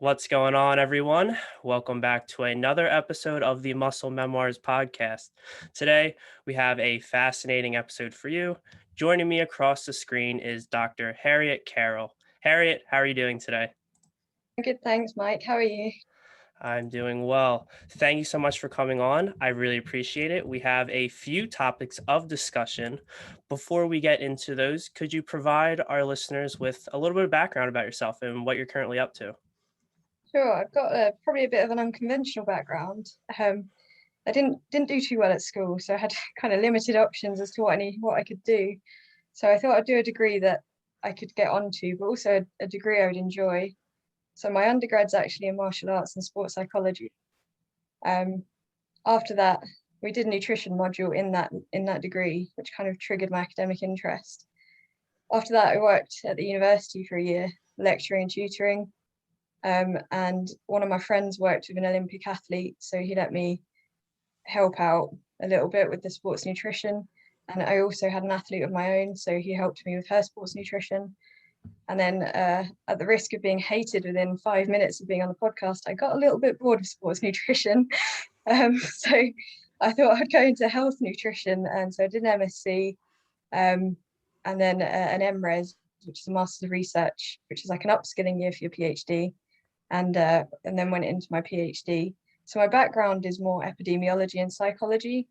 What's going on, everyone? Welcome back to another episode of the Muscle Memoirs Podcast. Today, we have a fascinating episode for you. Joining me across the screen is Dr. Harriet Carroll. Harriet, how are you doing today? Good, thanks, Mike. How are you? I'm doing well. Thank you so much for coming on. I really appreciate it. We have a few topics of discussion. Before we get into those, could you provide our listeners with a little bit of background about yourself and what you're currently up to? Sure, I've got probably a bit of an unconventional background. I didn't do too well at school, so I had kind of limited options as to what I could do. So I thought I'd do a degree that I could get onto, but also a degree I would enjoy. So my undergrad's actually in martial arts and sports psychology. After that, we did a nutrition module in that degree, which kind of triggered my academic interest. After that, I worked at the university for a year, lecturing and tutoring. And one of my friends worked with an Olympic athlete, so he let me help out a little bit with the sports nutrition. And I also had an athlete of my own, so he helped me with her sports nutrition. And then at the risk of being hated within 5 minutes of being on the podcast, I got a little bit bored of sports nutrition. So I thought I'd go into health nutrition. And so I did an MSc and then an MRes, which is a Master's of Research, which is like an upskilling year for your PhD. And then went into my PhD. So my background is more epidemiology and psychology.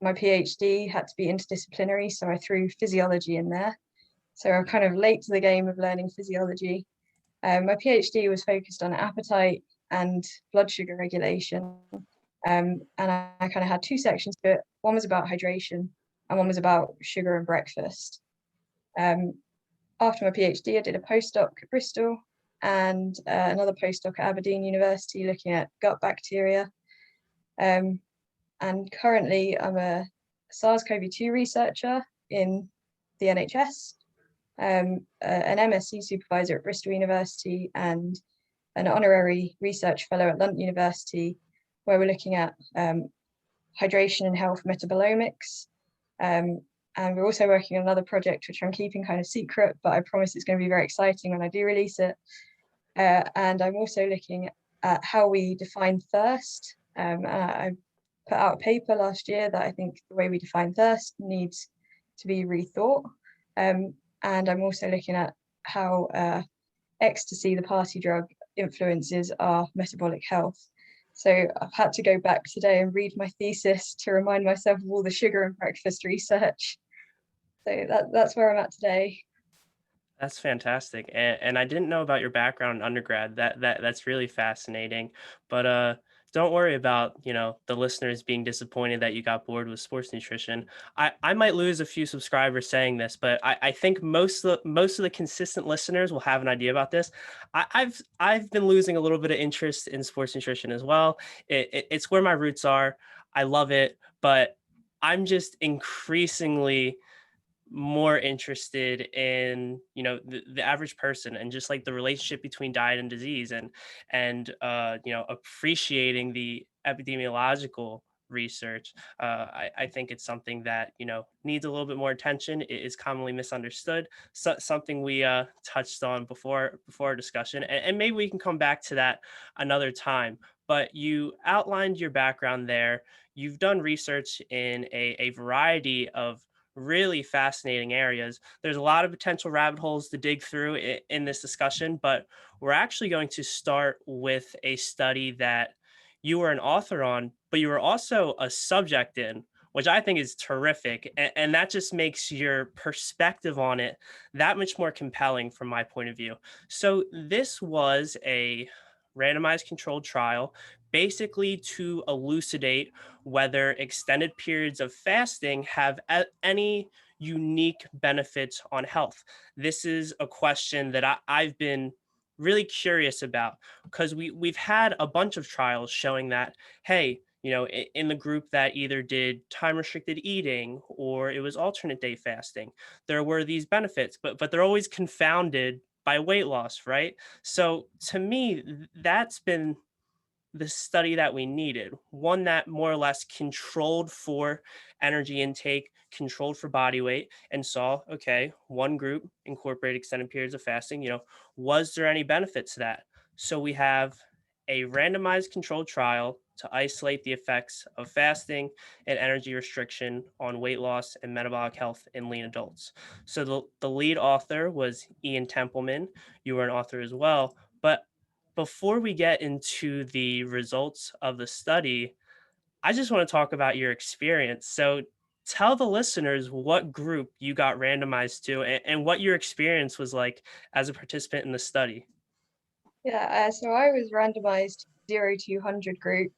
My PhD had to be interdisciplinary, so I threw physiology in there. So I'm kind of late to the game of learning physiology. My PhD was focused on appetite and blood sugar regulation. And I kind of had two sections to it. One was about hydration and one was about sugar and breakfast. After my PhD, I did a postdoc at Bristol and another postdoc at Aberdeen University looking at gut bacteria. And currently I'm a SARS-CoV-2 researcher in the NHS, an MSc supervisor at Bristol University, and an honorary research fellow at Lund University, where we're looking at hydration and health metabolomics. And we're also working on another project, which I'm keeping kind of secret, but I promise it's going to be very exciting when I do release it. And I'm also looking at how we define thirst. I put out a paper last year that I think the way we define thirst needs to be rethought. And I'm also looking at how ecstasy, the party drug, influences our metabolic health. So I've had to go back today and read my thesis to remind myself of all the sugar and breakfast research. So that's where I'm at today. That's fantastic. And I didn't know about your background in undergrad. That's really fascinating. But don't worry about, the listeners being disappointed that you got bored with sports nutrition. I might lose a few subscribers saying this, but I think most of the consistent listeners will have an idea about this. I've been losing a little bit of interest in sports nutrition as well. It's where my roots are. I love it, but I'm just increasingly more interested in the average person and just like the relationship between diet and disease and appreciating the epidemiological research. I think it's something that needs a little bit more attention. It is commonly misunderstood, something we touched on before our discussion, and maybe we can come back to that another time. But you outlined your background there. You've done research in a variety of really fascinating areas. There's a lot of potential rabbit holes to dig through in this discussion, but we're actually going to start with a study that you were an author on, but you were also a subject in, which I think is terrific. And that just makes your perspective on it that much more compelling from my point of view. So this was a randomized controlled trial, basically to elucidate whether extended periods of fasting have any unique benefits on health. This is a question that I've been really curious about because we've had a bunch of trials showing that, hey, in the group that either did time restricted eating or it was alternate day fasting, there were these benefits, but they're always confounded by weight loss, right? So to me, that's been the study that we needed, one that more or less controlled for energy intake, controlled for body weight, and saw, okay, one group incorporated extended periods of fasting. Was there any benefit to that? So we have a randomized controlled trial to isolate the effects of fasting and energy restriction on weight loss and metabolic health in lean adults. So the lead author was Ian Templeman. You were an author as well. But before we get into the results of the study, I just want to talk about your experience. So tell the listeners what group you got randomized to and what your experience was like as a participant in the study. Yeah, so I was randomized 0 to 100 group.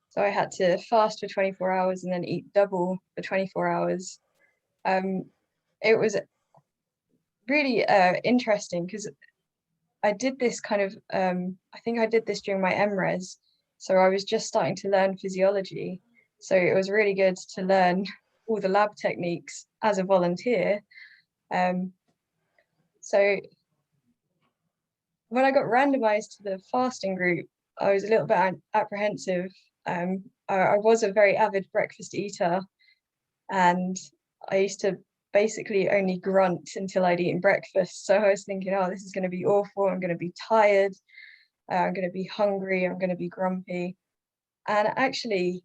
So I had to fast for 24 hours and then eat double for 24 hours. Um, it was really interesting because I did this kind of, I think I did this during my MRes. So I was just starting to learn physiology. So it was really good to learn all the lab techniques as a volunteer. Um, so when I got randomized to the fasting group, I was a little bit apprehensive. I was a very avid breakfast eater, and I used to basically only grunt until I'd eaten breakfast. So I was thinking, oh, this is going to be awful. I'm going to be tired. I'm going to be hungry. I'm going to be grumpy. And actually,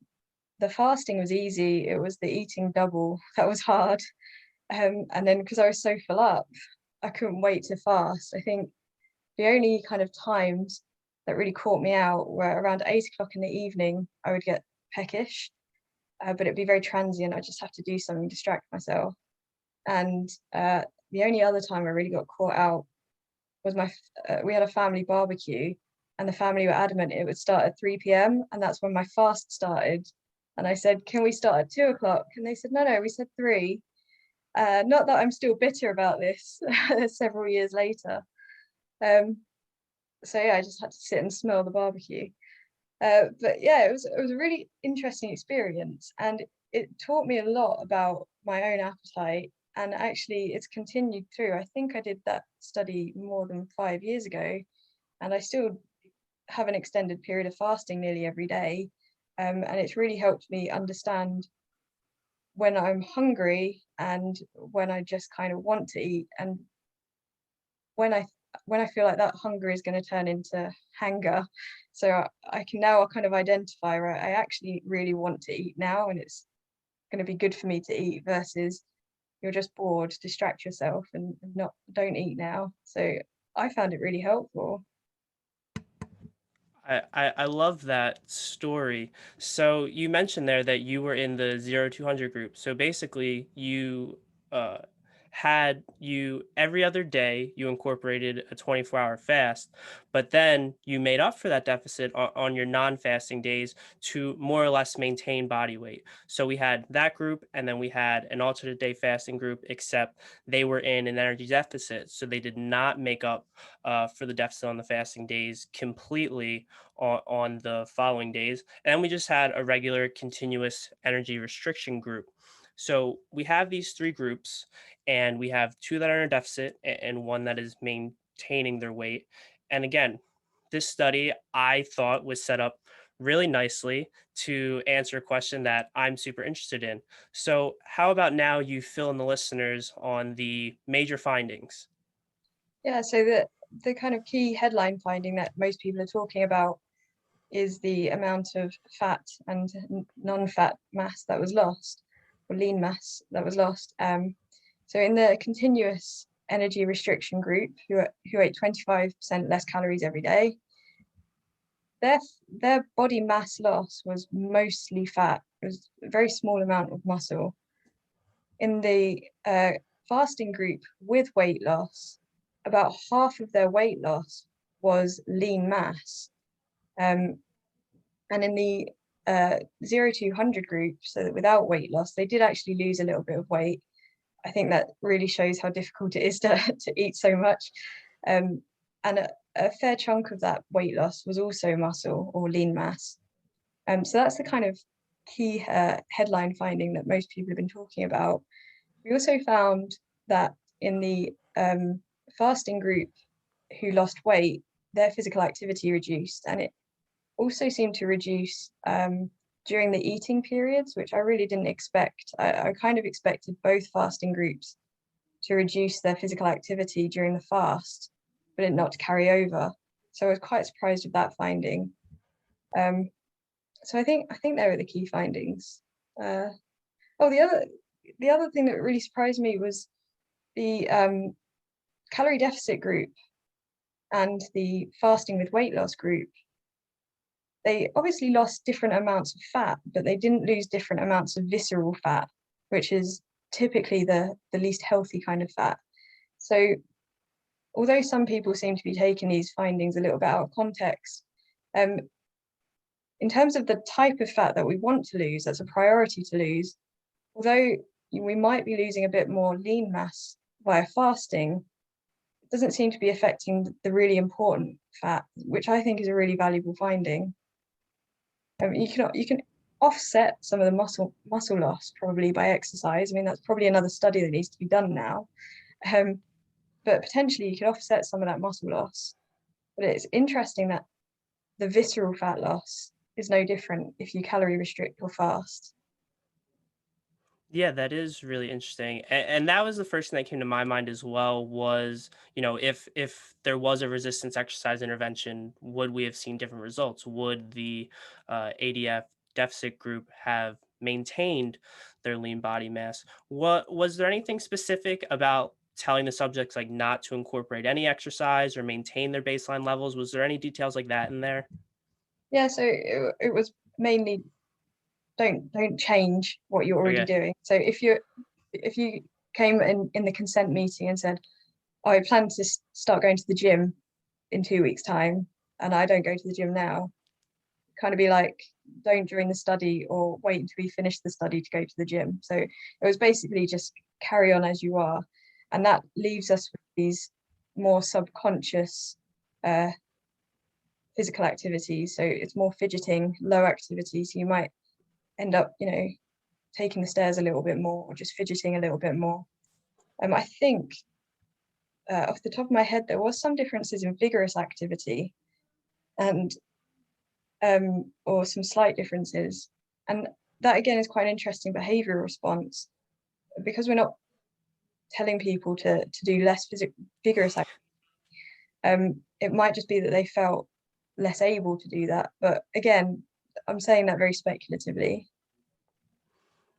the fasting was easy. It was the eating double that was hard. And then because I was so full up, I couldn't wait to fast. I think the only kind of times that really caught me out were around 8 o'clock in the evening. I would get peckish, but it'd be very transient. I just have to do something, distract myself. And the only other time I really got caught out was we had a family barbecue, and the family were adamant it would start at 3 p.m. and that's when my fast started. And I said, "Can we start at 2 o'clock?" And they said, "No, we said 3." Not that I'm still bitter about this several years later. Um, so yeah, I just had to sit and smell the barbecue. But yeah, it was a really interesting experience, and it taught me a lot about my own appetite. And actually, it's continued through. I think I did that study more than 5 years ago, and I still have an extended period of fasting nearly every day. And it's really helped me understand when I'm hungry and when I just kind of want to eat, and when I when I feel like that hunger is going to turn into hanger. So I can now kind of identify, right, I actually really want to eat now, and it's going to be good for me to eat, versus you're just bored, distract yourself and not don't eat now. So I found it really helpful. I love that story. So you mentioned there that you were in the 0 to 100 group. So basically, you uh, had you every other day you incorporated a 24-hour fast, but then you made up for that deficit on your non-fasting days to more or less maintain body weight. So we had that group, and then we had an alternate day fasting group, except they were in an energy deficit, so they did not make up for the deficit on the fasting days completely on the following days. And then we just had a regular continuous energy restriction group. So we have these three groups, and we have two that are in a deficit and one that is maintaining their weight. And again, this study I thought was set up really nicely to answer a question that I'm super interested in. So, how about now you fill in the listeners on the major findings? Yeah, so the kind of key headline finding that most people are talking about is the amount of fat and non-fat mass that was lost, or lean mass that was lost. So in the continuous energy restriction group, who ate 25% less calories every day, their their body mass loss was mostly fat. It was a very small amount of muscle. In the fasting group with weight loss, about half of their weight loss was lean mass. Um, and in the 0 to 100 group, so that without weight loss, they did actually lose a little bit of weight. I think that really shows how difficult it is to, to eat so much. Um, and a fair chunk of that weight loss was also muscle or lean mass. So that's the kind of key headline finding that most people have been talking about. We also found that in the fasting group who lost weight, their physical activity reduced, and it also seemed to reduce during the eating periods, which I really didn't expect. I kind of expected both fasting groups to reduce their physical activity during the fast, but it not to carry over. So I was quite surprised with that finding. So I think they were the key findings. Oh, the other thing that really surprised me was the calorie deficit group and the fasting with weight loss group. They obviously lost different amounts of fat, but they didn't lose different amounts of visceral fat, which is typically the least healthy kind of fat. So although some people seem to be taking these findings a little bit out of context, in terms of the type of fat that we want to lose, that's a priority to lose, although we might be losing a bit more lean mass via fasting, it doesn't seem to be affecting the really important fat, which I think is a really valuable finding. You can offset some of the muscle loss probably by exercise. I mean, that's probably another study that needs to be done now. But potentially you could offset some of that muscle loss. But it's interesting that the visceral fat loss is no different if you calorie restrict or fast. Yeah, that is really interesting. And that was the first thing that came to my mind as well was, if there was a resistance exercise intervention, would we have seen different results? Would the ADF deficit group have maintained their lean body mass? What was there anything specific about telling the subjects like not to incorporate any exercise or maintain their baseline levels? Was there any details like that in there? Yeah, so it was mainly don't change what you're already Okay. doing. So if you came in the consent meeting and said, oh, I plan to start going to the gym in 2 weeks' time, and I don't go to the gym now, kind of be like, don't join the study or wait until we finish the study to go to the gym. So it was basically just carry on as you are. And that leaves us with these more subconscious physical activities. So it's more fidgeting, low activity. So you might end up, taking the stairs a little bit more or just fidgeting a little bit more. I think off the top of my head, there was some differences in vigorous activity and or some slight differences. And that again is quite an interesting behavioral response because we're not telling people to do less vigorous activity. It might just be that they felt less able to do that. But again, I'm saying that very speculatively.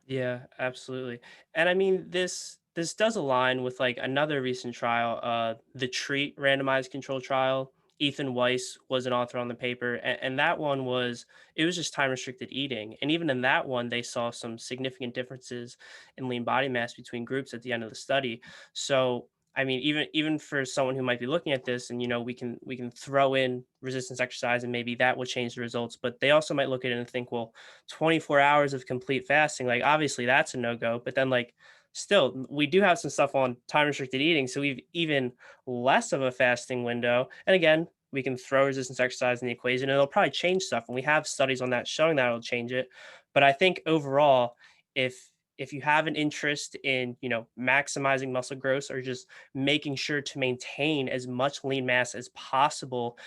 Yeah, absolutely. And I mean this does align with like another recent trial, the Treat randomized control trial. Ethan Weiss was an author on the paper, and that one was it was just time restricted eating. And even in that one, they saw some significant differences in lean body mass between groups at the end of the study. So I mean, even for someone who might be looking at this, and we can throw in resistance exercise, and maybe that will change the results. But they also might look at it and think, well, 24 hours of complete fasting, like obviously that's a no-go, but then like still we do have some stuff on time restricted eating, so we've even less of a fasting window. And again, we can throw resistance exercise in the equation and it'll probably change stuff, and we have studies on that showing that it'll change it. But I think overall, if you have an interest in maximizing muscle growth or just making sure to maintain as much lean mass as possible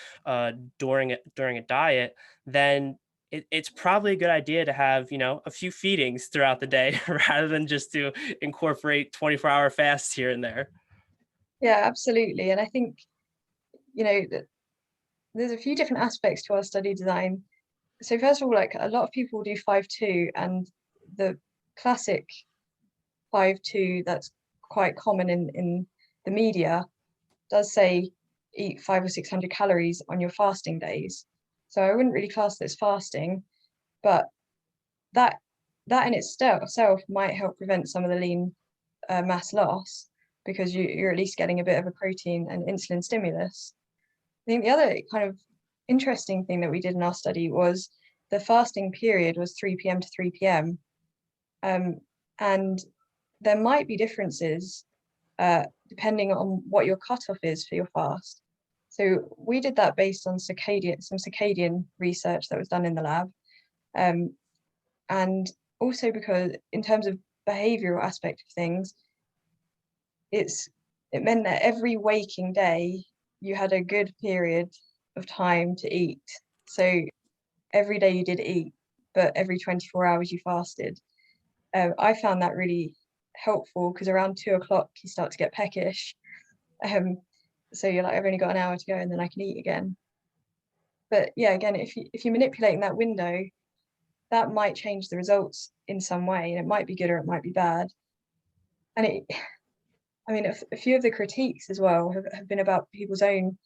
during a diet, then it's probably a good idea to have, a few feedings throughout the day rather than just to incorporate 24-hour fasts here and there. Yeah, absolutely. And I think, that there's a few different aspects to our study design. So first of all, like a lot of people do 5-2, and the classic 5-2 that's quite common in the media does say eat 500 or 600 calories on your fasting days. So I wouldn't really class this fasting, but that that in itself might help prevent some of the lean mass loss because you're at least getting a bit of a protein and insulin stimulus. I think the other kind of interesting thing that we did in our study was the fasting period was 3 p.m. to 3 p.m. And there might be differences depending on what your cutoff is for your fast. So we did that based on some circadian research that was done in the lab. And also because in terms of behavioral aspect of things, it meant that every waking day you had a good period of time to eat. So every day you did eat, but every 24 hours you fasted. I found that really helpful because around 2 o'clock you start to get peckish. So you're like, I've only got an hour to go and then I can eat again. But yeah, again, if you're manipulating that window, that might change the results in some way, and it might be good or it might be bad. And a few of the critiques as well have been about people's own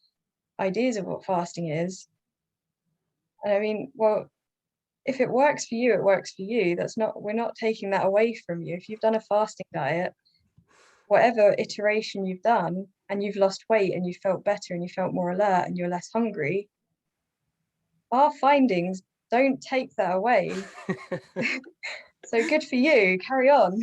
ideas of what fasting is. And I mean, well, if it works for you, it works for you. We're not taking that away from you. If you've done a fasting diet, whatever iteration you've done, and you've lost weight and you felt better and you felt more alert and you're less hungry, our findings don't take that away. So good for you, carry on.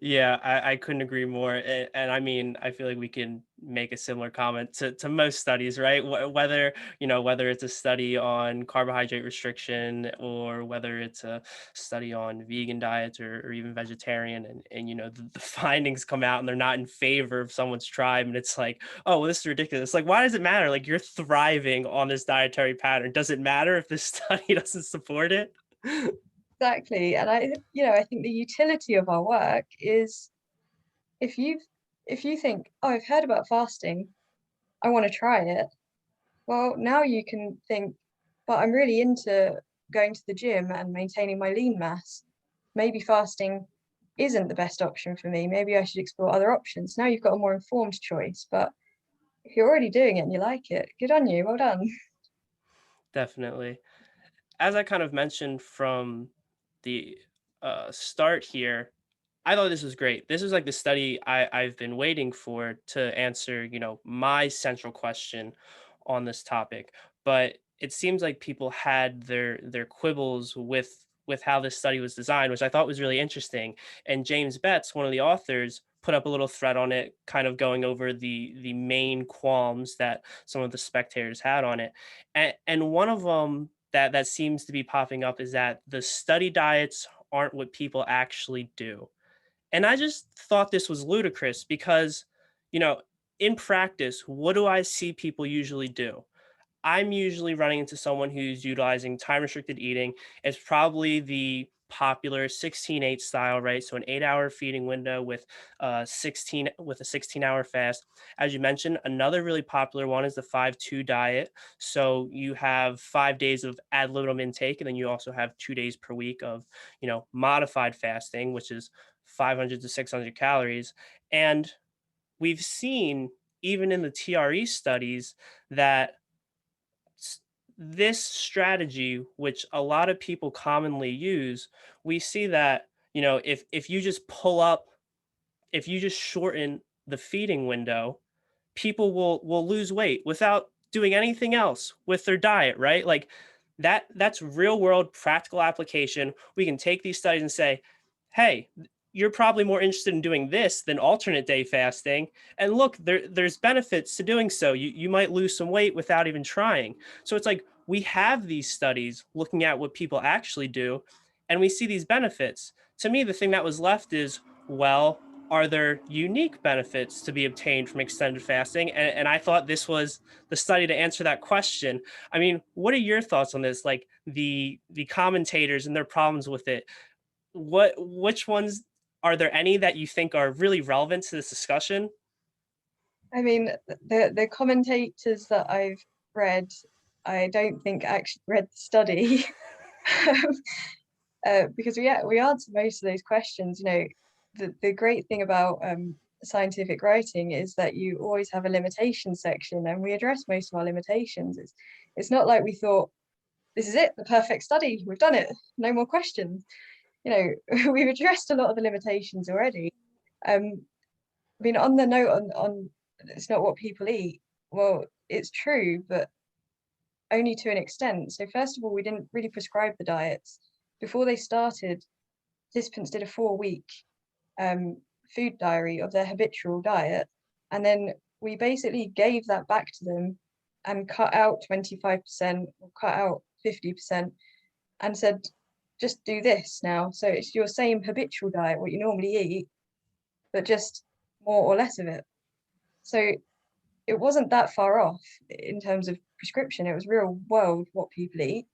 Yeah, I couldn't agree more. And I mean, I feel like we can make a similar comment to most studies, right? Whether, whether it's a study on carbohydrate restriction or whether it's a study on vegan diets or even vegetarian. And the findings come out and they're not in favor of someone's tribe. And it's like, oh, well, this is ridiculous. Like, why does it matter? Like, you're thriving on this dietary pattern. Does it matter if this study doesn't support it? Exactly. And I think the utility of our work is if you think, oh, I've heard about fasting, I want to try it. Well, now you can think, but I'm really into going to the gym and maintaining my lean mass. Maybe fasting isn't the best option for me. Maybe I should explore other options. Now you've got a more informed choice. But if you're already doing it and you like it, good on you. Well done. Definitely. As I kind of mentioned from the start here, I thought this was great. This was like the study I've been waiting for to answer, my central question on this topic. But it seems like people had their quibbles with how this study was designed, which I thought was really interesting. And James Betts, one of the authors, put up a little thread on it, kind of going over the main qualms that some of the spectators had on it. And one of them that seems to be popping up is that the study diets aren't what people actually do. And I just thought this was ludicrous because, you know, in practice, what do I see people usually do? I'm usually running into someone who's utilizing time restricted eating. It's probably the popular 16-8 style, right? So an 8-hour feeding window with 16 with a 16-hour fast. As you mentioned, another really popular one is the 5-2 diet. So you have 5 days of ad libitum intake, and then you also have 2 days per week of, modified fasting, which is 500 to 600 calories. And we've seen even in the TRE studies that this strategy, which a lot of people commonly use, we see that, if you just pull up, if you just shorten the feeding window, people will lose weight without doing anything else with their diet, right? Like that's real world practical application. We can take these studies and say, hey, you're probably more interested in doing this than alternate day fasting. And look, there's benefits to doing so. You might lose some weight without even trying. So it's like we have these studies looking at what people actually do, and we see these benefits. To me, the thing that was left is, well, are there unique benefits to be obtained from extended fasting? And I thought this was the study to answer that question. I mean, what are your thoughts on this? Like the commentators and their problems with it. Which ones are there any that you think are really relevant to this discussion? I mean, the commentators that I've read, I don't think actually read the study. Because we answer most of those questions. The great thing about scientific writing is that you always have a limitation section, and we address most of our limitations. It's not like we thought, this is it, the perfect study, we've done it, no more questions. We've addressed a lot of the limitations already. I mean, on the note on it's not what people eat, well, it's true, but only to an extent. So first of all, we didn't really prescribe the diets. Before they started, participants did a 4-week food diary of their habitual diet. And then we basically gave that back to them and cut out 25% or cut out 50% and said, just do this now. So it's your same habitual diet, what you normally eat, but just more or less of it. So it wasn't that far off in terms of prescription. It was real world what people eat.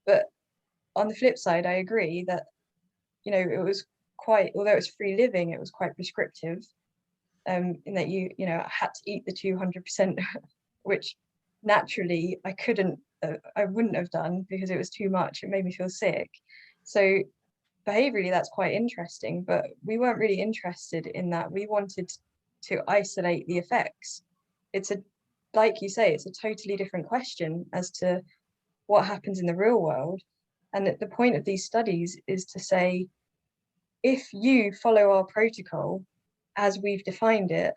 But on the flip side, I agree that, it was quite, although it was free living, it was quite prescriptive, in that you had to eat the 200%, which naturally I wouldn't have done because it was too much. It made me feel sick. So behaviorally, that's quite interesting, but we weren't really interested in that. We wanted to isolate the effects. It's like you say, it's a totally different question as to what happens in the real world. And the point of these studies is to say, if you follow our protocol as we've defined it,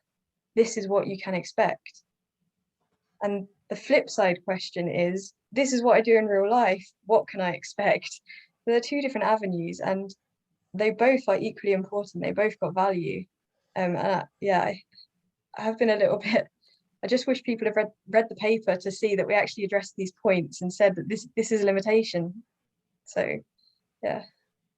this is what you can expect. And the flip side question is, this is what I do in real life, what can I expect? There are two different avenues, and they both are equally important. They both got value. I have been a little bit, I just wish people have read the paper to see that we actually addressed these points and said that this is a limitation. So yeah.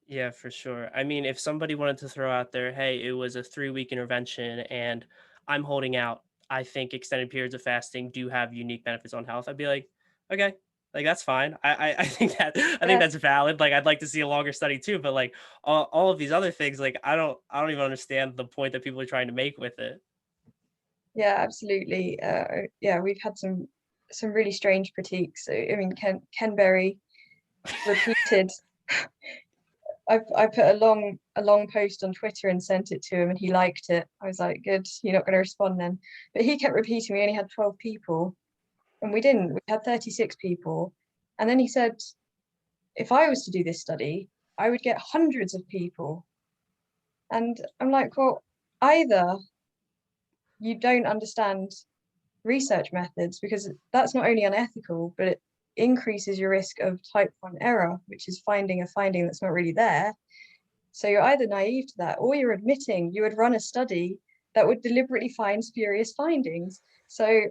Yeah, for sure. I mean, if somebody wanted to throw out there, hey, it was a 3-week intervention and I'm holding out, I think extended periods of fasting do have unique benefits on health. I'd be like, okay, like that's fine. I think I think Yeah, that's valid. Like I'd like to see a longer study too, but like all of these other things, like I don't even understand the point that people are trying to make with it. yeah, absolutely. Yeah, we've had some really strange critiques. So, I mean, Ken Berry repeated. I put a long post on Twitter and sent it to him, and he liked it. I was like, good, you're not going to respond then. But he kept repeating we only had 12 people, and we didn't. We had 36 people. And then he said, if I was to do this study, I would get hundreds of people. And I'm like, well, either you don't understand research methods, because that's not only unethical, but it increases your risk of type 1 error, which is finding a finding that's not really there. So you're either naive to that, or you're admitting you would run a study that would deliberately find spurious findings. So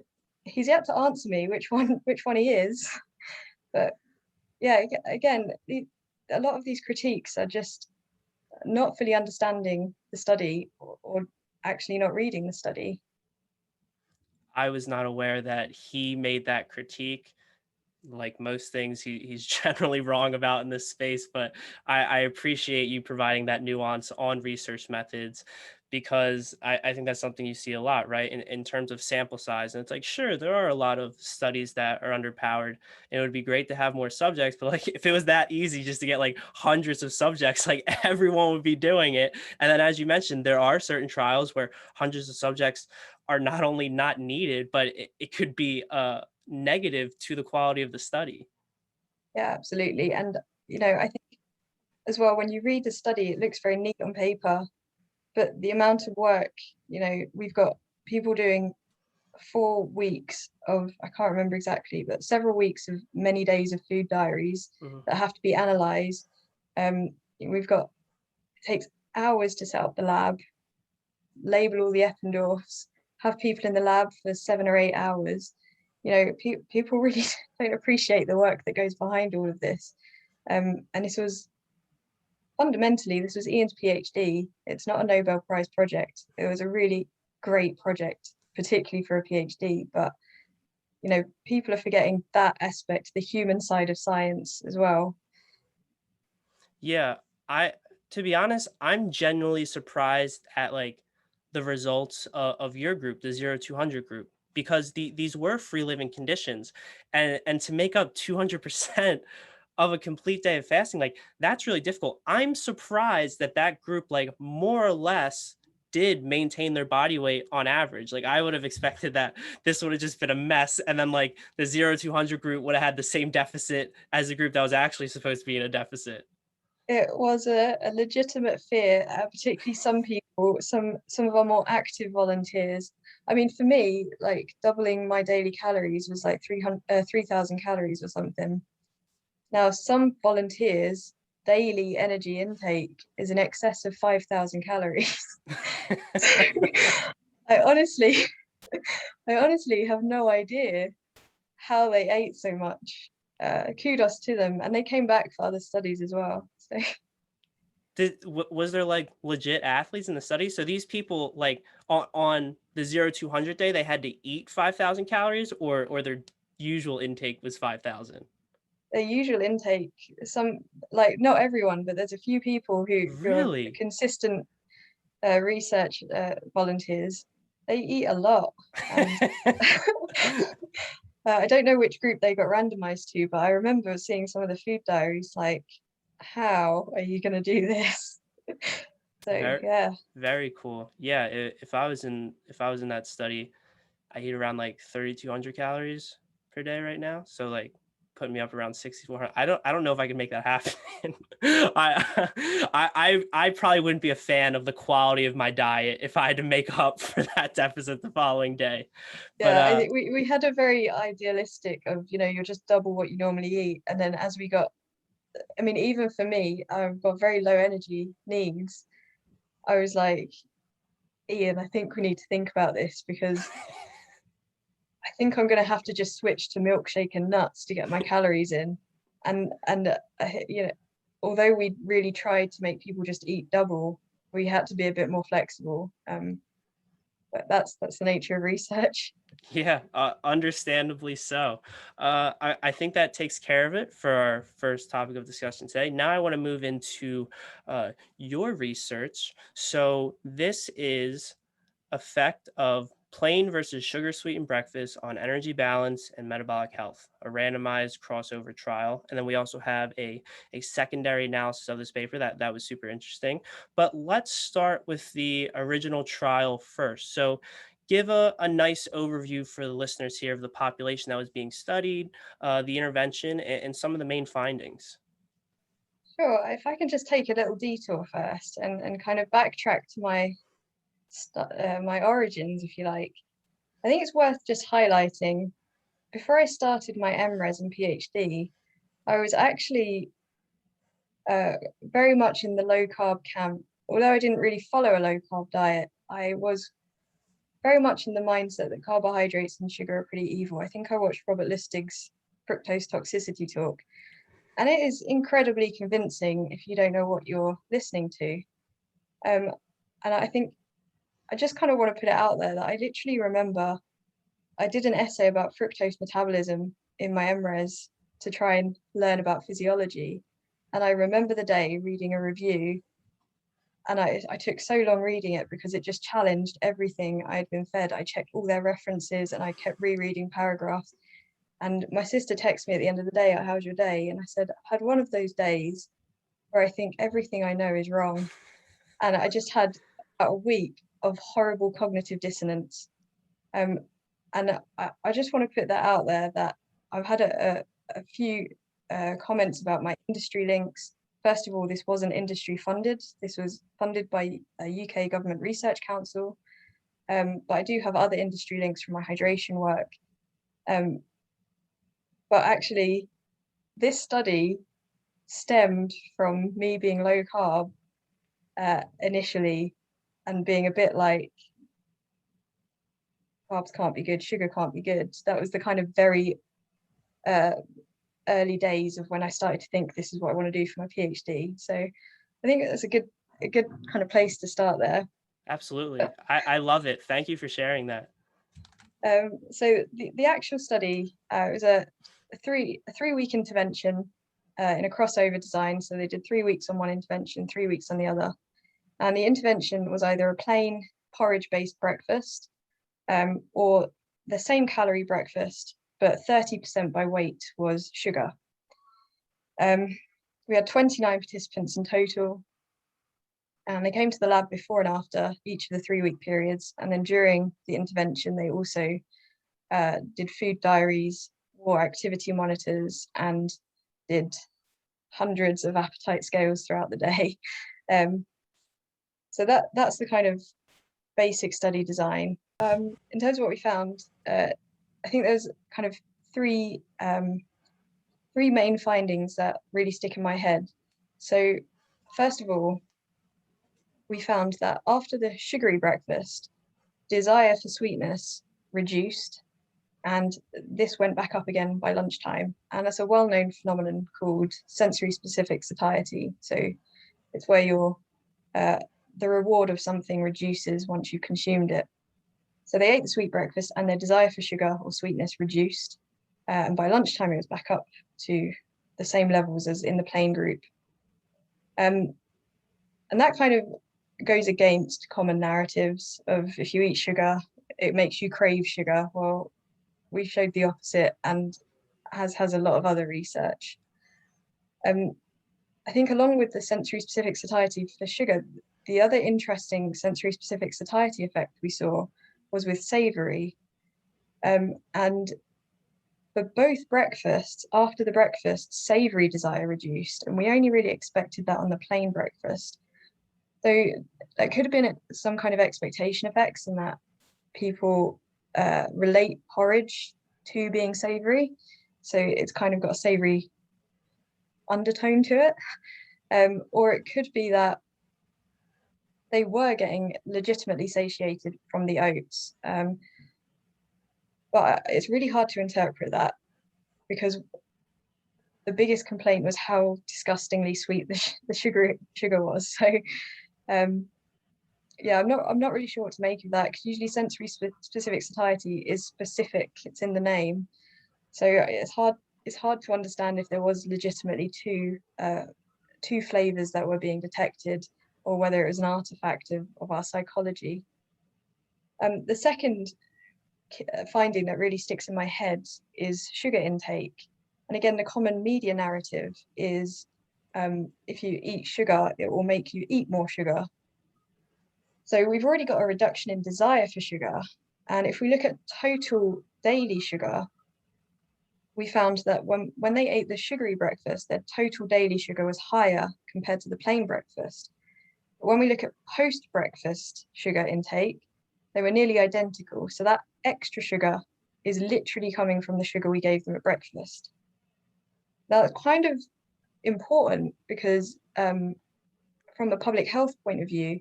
he's yet to answer me which one he is. But yeah, again, a lot of these critiques are just not fully understanding the study, or actually not reading the study. I was not aware that he made that critique. Like most things, he's generally wrong about in this space, but I appreciate you providing that nuance on research methods, because I think that's something you see a lot, right? In terms of sample size. And it's like, sure, there are a lot of studies that are underpowered, and it would be great to have more subjects, but like if it was that easy just to get like hundreds of subjects, like everyone would be doing it. And then as you mentioned, there are certain trials where hundreds of subjects are not only not needed, but it could be negative to the quality of the study. Yeah, absolutely. And I think as well, when you read the study, it looks very neat on paper, but the amount of work, we've got people doing 4 weeks of, I can't remember exactly, but several weeks of many days of food diaries Mhm. that have to be analyzed. We've got, it takes hours to set up the lab, label all the Eppendorfs, have people in the lab for 7 or 8 hours. People really don't appreciate the work that goes behind all of this. And this was Ian's PhD. It's not a Nobel Prize project. It was a really great project, particularly for a PhD. But people are forgetting that aspect, the human side of science as well. Yeah, I to be honest, I'm genuinely surprised at like the results of your group, the 0 to 100 group, because these were free living conditions, and to make up 200% of a complete day of fasting, like that's really difficult. I'm surprised that that group like more or less did maintain their body weight on average. Like I would have expected that this would have just been a mess, and then like the 0 to 100 group would have had the same deficit as the group that was actually supposed to be in a deficit. It was a legitimate fear, particularly some people, some of our more active volunteers. I mean, for me, like doubling my daily calories was like 3,000 calories or something. Now, some volunteers' daily energy intake is in excess of 5,000 calories. I honestly, I honestly have no idea how they ate so much. Kudos to them, and they came back for other studies as well. So Was there like legit athletes in the study? So these people like on the 0 to 100 day, they had to eat 5,000 calories, or their usual intake was 5,000. their usual intake, some, like, not everyone, but there's a few people who are Really? consistent research volunteers. They eat a lot, and I don't know which group they got randomized to, but I remember seeing some of the food diaries, like, how are you going to do this? So Very, yeah. very cool. Yeah, if I was in that study, I eat around like 3,200 calories per day right now. So like putting me up around 6,400. I don't know if I can make that happen. I probably wouldn't be a fan of the quality of my diet if I had to make up for that deficit the following day. But Yeah, I think we had a very idealistic of, you're just double what you normally eat. And then as we got, I mean, even for me, I've got very low energy needs. I was like, Ian, I think we need to think about this because I think I'm going to have to just switch to milkshake and nuts to get my calories in. And although we really tried to make people just eat double, we had to be a bit more flexible. But that's the nature of research. yeah, understandably so. I think that takes care of it for our first topic of discussion today. Now I want to move into your research. So this is effect of plain versus sugar sweetened breakfast on energy balance and metabolic health, a randomized crossover trial. And then we also have a secondary analysis of this paper that was super interesting. But let's start with the original trial first. So give a nice overview for the listeners here of the population that was being studied, the intervention, and some of the main findings. Sure, if I can just take a little detour first and kind of backtrack to my origins, if you like. I think it's worth just highlighting, before I started my MRes and PhD, I was actually very much in the low carb camp. Although I didn't really follow a low carb diet, I was very much in the mindset that carbohydrates and sugar are pretty evil. I think I watched Robert Lustig's fructose toxicity talk, and it is incredibly convincing if you don't know what you're listening to. And I think I just kind of want to put it out there that I literally remember I did an essay about fructose metabolism in my MRes to try and learn about physiology. And I remember the day reading a review, and I took so long reading it because it just challenged everything I had been fed. I checked all their references and I kept rereading paragraphs. And my sister texted me at the end of the day, how's your day? And I said, I've had one of those days where I think everything I know is wrong. And I just had a week of horrible cognitive dissonance. Um, and I just want to put that out there that I've had a few comments about my industry links. First of all, this wasn't industry funded. This was funded by a UK Government Research Council. But I do have other industry links from my hydration work. But actually, this study stemmed from me being low carb initially and being a bit like, carbs can't be good, sugar can't be good. That was the kind of very uh, early days of when I started to think this is what I want to do for my PhD. So I think that's a good kind of place to start there. Absolutely. I love it. Thank you for sharing that. So the actual study was a 3-week intervention in a crossover design. So they did 3 weeks on one intervention, 3 weeks on the other. And the intervention was either a plain porridge-based breakfast or the same calorie breakfast, but 30% by weight was sugar. We had 29 participants in total, and they came to the lab before and after each of the 3-week periods. And then during the intervention, they also did food diaries, wore activity monitors, and did hundreds of appetite scales throughout the day. So that's the kind of basic study design. In terms of what we found, I think there's kind of three main findings that really stick in my head. So first of all, we found that after the sugary breakfast, desire for sweetness reduced, and this went back up again by lunchtime. And that's a well-known phenomenon called sensory specific satiety. So it's where the reward of something reduces once you've consumed it. So they ate the sweet breakfast and their desire for sugar or sweetness reduced. And by lunchtime, it was back up to the same levels as in the plain group. And that kind of goes against common narratives of if you eat sugar, it makes you crave sugar. Well, we showed the opposite, and has a lot of other research. I think along with the sensory specific satiety for sugar, the other interesting sensory specific satiety effect we saw was with savory. And for both breakfasts, after the breakfast, savory desire reduced, and we only really expected that on the plain breakfast. So that could have been some kind of expectation effects in that people relate porridge to being savory. So it's kind of got a savory undertone to it. Or it could be that they were getting legitimately satiated from the oats. But it's really hard to interpret that, because the biggest complaint was how disgustingly sweet the sugar was. So yeah, I'm not really sure what to make of that, because usually sensory specific satiety is specific, it's in the name. So it's hard to understand if there was legitimately two flavors that were being detected, or whether it was an artifact of our psychology. The second finding that really sticks in my head is sugar intake. And again, the common media narrative is if you eat sugar, it will make you eat more sugar. So we've already got a reduction in desire for sugar. And if we look at total daily sugar, we found that when they ate the sugary breakfast, their total daily sugar was higher compared to the plain breakfast. But when we look at post-breakfast sugar intake, they were nearly identical. So that extra sugar is literally coming from the sugar we gave them at breakfast. Now, it's kind of important because from a public health point of view,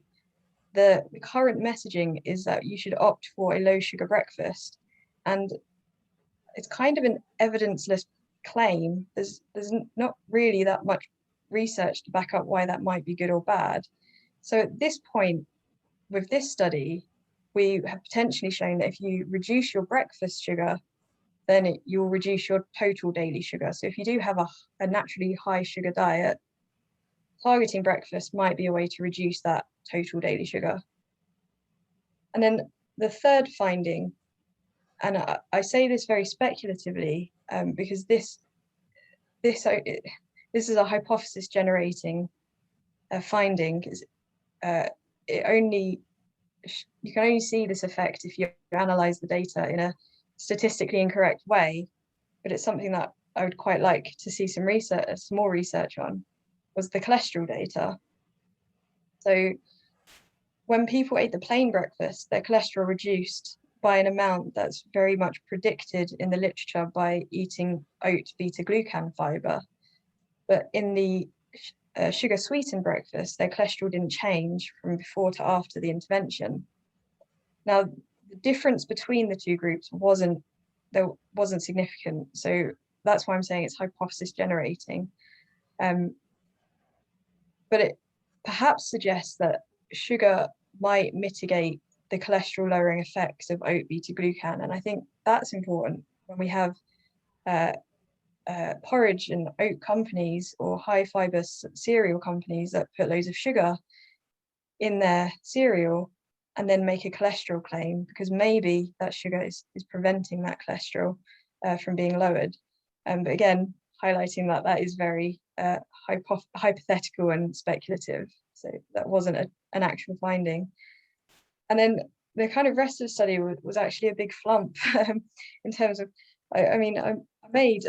the current messaging is that you should opt for a low sugar breakfast. And it's kind of an evidenceless claim. There's not really that much research to back up why that might be good or bad. So at this point, with this study, we have potentially shown that if you reduce your breakfast sugar, then you'll reduce your total daily sugar. So if you do have a naturally high sugar diet, targeting breakfast might be a way to reduce that total daily sugar. And then the third finding, and I say this very speculatively, because this is a hypothesis generating finding. You can only see this effect if you analyze the data in a statistically incorrect way, but it's something that I would quite like to see some more research on, was the cholesterol data. So when people ate the plain breakfast, their cholesterol reduced by an amount that's very much predicted in the literature by eating oat beta-glucan fiber. But in the sugar-sweetened breakfast, their cholesterol didn't change from before to after the intervention. Now, the difference between the two groups wasn't significant. So that's why I'm saying it's hypothesis generating. But it perhaps suggests that sugar might mitigate the cholesterol lowering effects of oat beta-glucan. And I think that's important when we have porridge and oat companies or high fiber cereal companies that put loads of sugar in their cereal and then make a cholesterol claim, because maybe that sugar is preventing that cholesterol from being lowered. But again, highlighting that is very hypothetical and speculative. So that wasn't an actual finding. And then the kind of rest of the study was actually a big flump in terms of, I made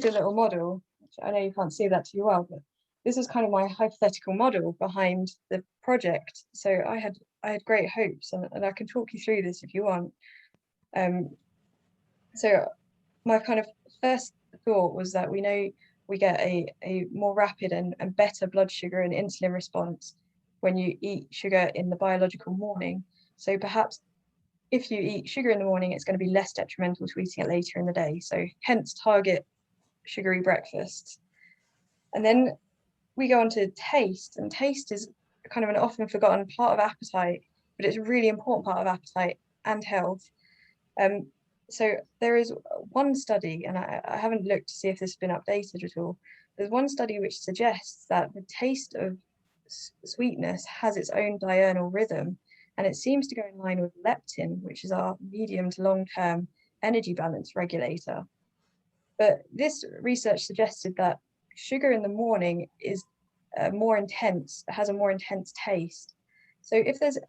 a little model, which I know you can't see that too well, but this is kind of my hypothetical model behind the project. So I had great hopes, and I can talk you through this if you want. So my kind of first thought was that we know we get a more rapid and better blood sugar and insulin response when you eat sugar in the biological morning. So perhaps if you eat sugar in the morning, it's going to be less detrimental to eating it later in the day. So hence target sugary breakfasts. And then we go on to taste, and taste is kind of an often forgotten part of appetite, but it's a really important part of appetite and health. So there is one study, and I haven't looked to see if this has been updated at all. There's one study which suggests that the taste of sweetness has its own diurnal rhythm. and it seems to go in line with leptin, which is our medium to long-term energy balance regulator. But this research suggested that sugar in the morning is more intense, has a more intense taste. So if there's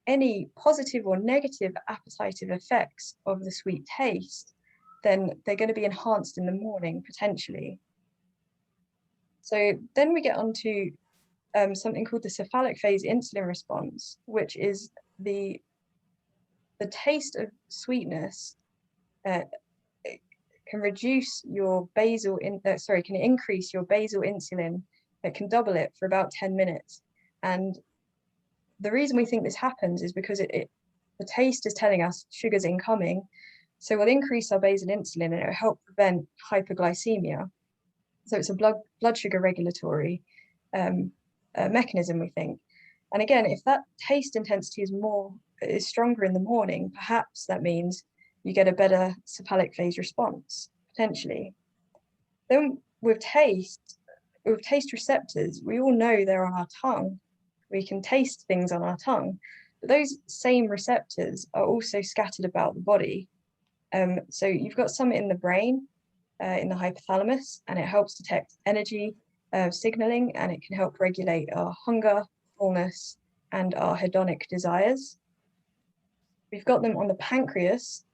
any positive or negative appetitive effects of the sweet taste, then they're going to be enhanced in the morning potentially. So then we get on to something called the cephalic phase insulin response, which is the taste of sweetness can reduce your can increase your basal insulin. It can double it for about 10 minutes. And the reason we think this happens is because the taste is telling us sugar's incoming. So we'll increase our basal insulin and it'll help prevent hyperglycemia. So it's a blood sugar regulatory mechanism, we think. And again, if that taste intensity is stronger in the morning, perhaps that means you get a better cephalic phase response, potentially. Then with taste receptors, we all know they're on our tongue. We can taste things on our tongue, but those same receptors are also scattered about the body. So you've got some in the brain, in the hypothalamus, and it helps detect energy signaling, and it can help regulate our hunger, fullness, and our hedonic desires. We've got them on the pancreas.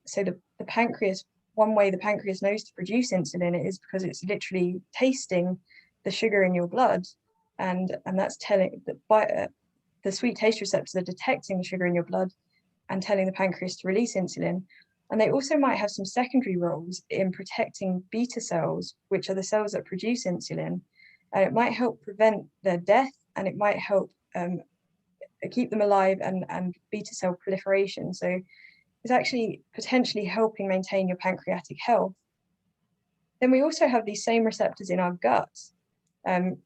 So the pancreas, one way the pancreas knows to produce insulin is because it's literally tasting the sugar in your blood, and that's telling the sweet taste receptors are detecting the sugar in your blood and telling the pancreas to release insulin. And they also might have some secondary roles in protecting beta cells, which are the cells that produce insulin. And it might help prevent their death, and it might help keep them alive and beta cell proliferation. So it's actually potentially helping maintain your pancreatic health. Then we also have these same receptors in our gut. And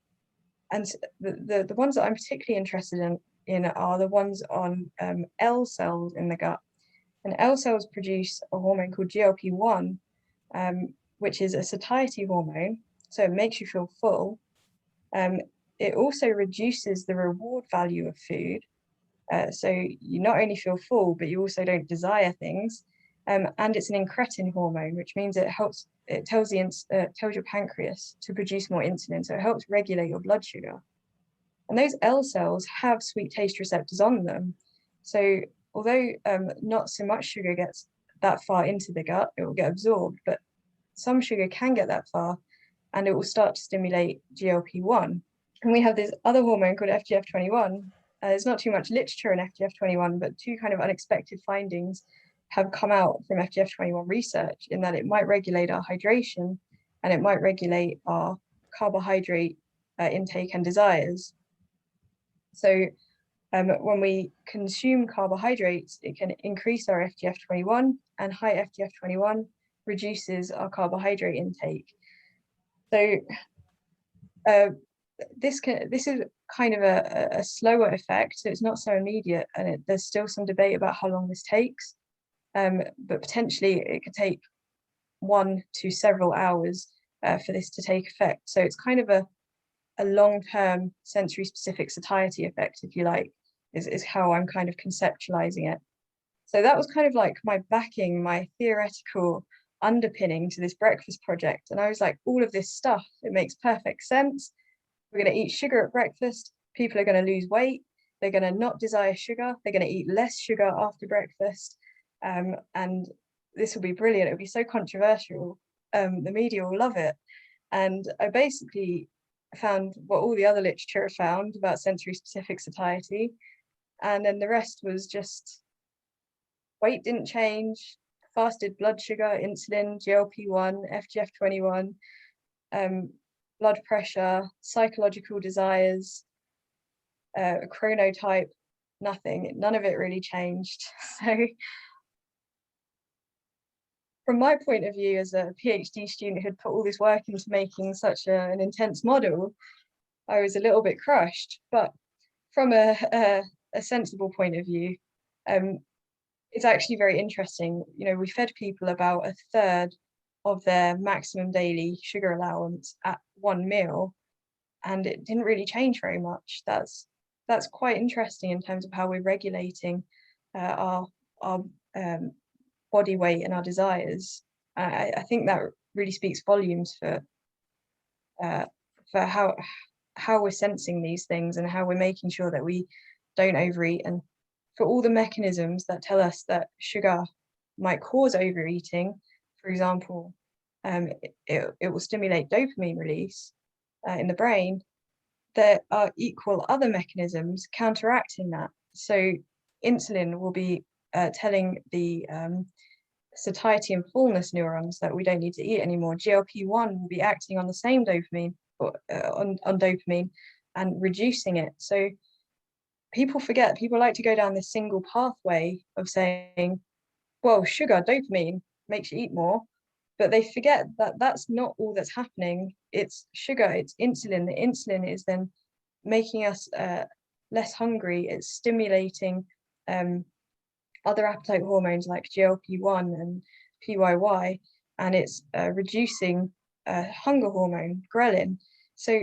the ones that I'm particularly interested in are the ones on L cells in the gut. And L cells produce a hormone called GLP-1, which is a satiety hormone. So it makes you feel full. It also reduces the reward value of food. So you not only feel full, but you also don't desire things. And it's an incretin hormone, which means it tells your pancreas to produce more insulin. So it helps regulate your blood sugar. And those L cells have sweet taste receptors on them. So although not so much sugar gets that far into the gut, it will get absorbed, but some sugar can get that far, and it will start to stimulate GLP-1. And we have this other hormone called FGF21. There's not too much literature on FGF21, but two kind of unexpected findings have come out from FGF21 research in that it might regulate our hydration and it might regulate our carbohydrate intake and desires. So when we consume carbohydrates, it can increase our FGF21, and high FGF21 reduces our carbohydrate intake. So this is kind of a slower effect, so it's not so immediate, and there's still some debate about how long this takes, but potentially it could take 1 to several hours for this to take effect. So it's kind of a long-term sensory specific satiety effect, if you like, is how I'm kind of conceptualizing it. So that was kind of like my backing, my theoretical underpinning to this breakfast project. And I was like, all of this stuff, it makes perfect sense. We're going to eat sugar at breakfast. People are going to lose weight. They're going to not desire sugar. They're going to eat less sugar after breakfast. And this will be brilliant. It'll be so controversial. The media will love it. And I basically found what all the other literature found about sensory specific satiety. And then the rest was just weight didn't change, fasted blood sugar, insulin, GLP-1, FGF21, blood pressure, psychological desires, chronotype, nothing. None of it really changed. So from my point of view as a PhD student who had put all this work into making such an intense model, I was a little bit crushed. But from a sensible point of view, it's actually very interesting. You know, we fed people about a third of their maximum daily sugar allowance at one meal, and it didn't really change very much. That's that's quite interesting in terms of how we're regulating our body weight and our desires. I think that really speaks volumes uh, for how we're sensing these things and how we're making sure that we don't overeat, and for all the mechanisms that tell us that sugar might cause overeating. For example, it will stimulate dopamine release in the brain. There are equal other mechanisms counteracting that. So insulin will be telling the satiety and fullness neurons that we don't need to eat anymore. GLP-1 will be acting on the same dopamine, or on dopamine, and reducing it. So people like to go down this single pathway of saying, well, sugar, dopamine makes you eat more, but they forget that that's not all that's happening. It's sugar, it's insulin. The insulin is then making us less hungry. It's stimulating other appetite hormones like GLP-1 and PYY, and it's reducing hunger hormone, ghrelin. So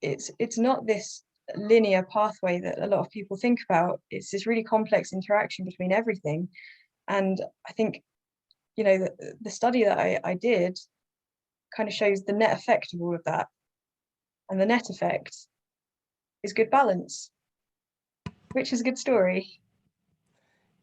it's not this linear pathway that a lot of people think about. It's this really complex interaction between everything. And I think, the study that I did kind of shows the net effect of all of that. And the net effect is good balance, which is a good story.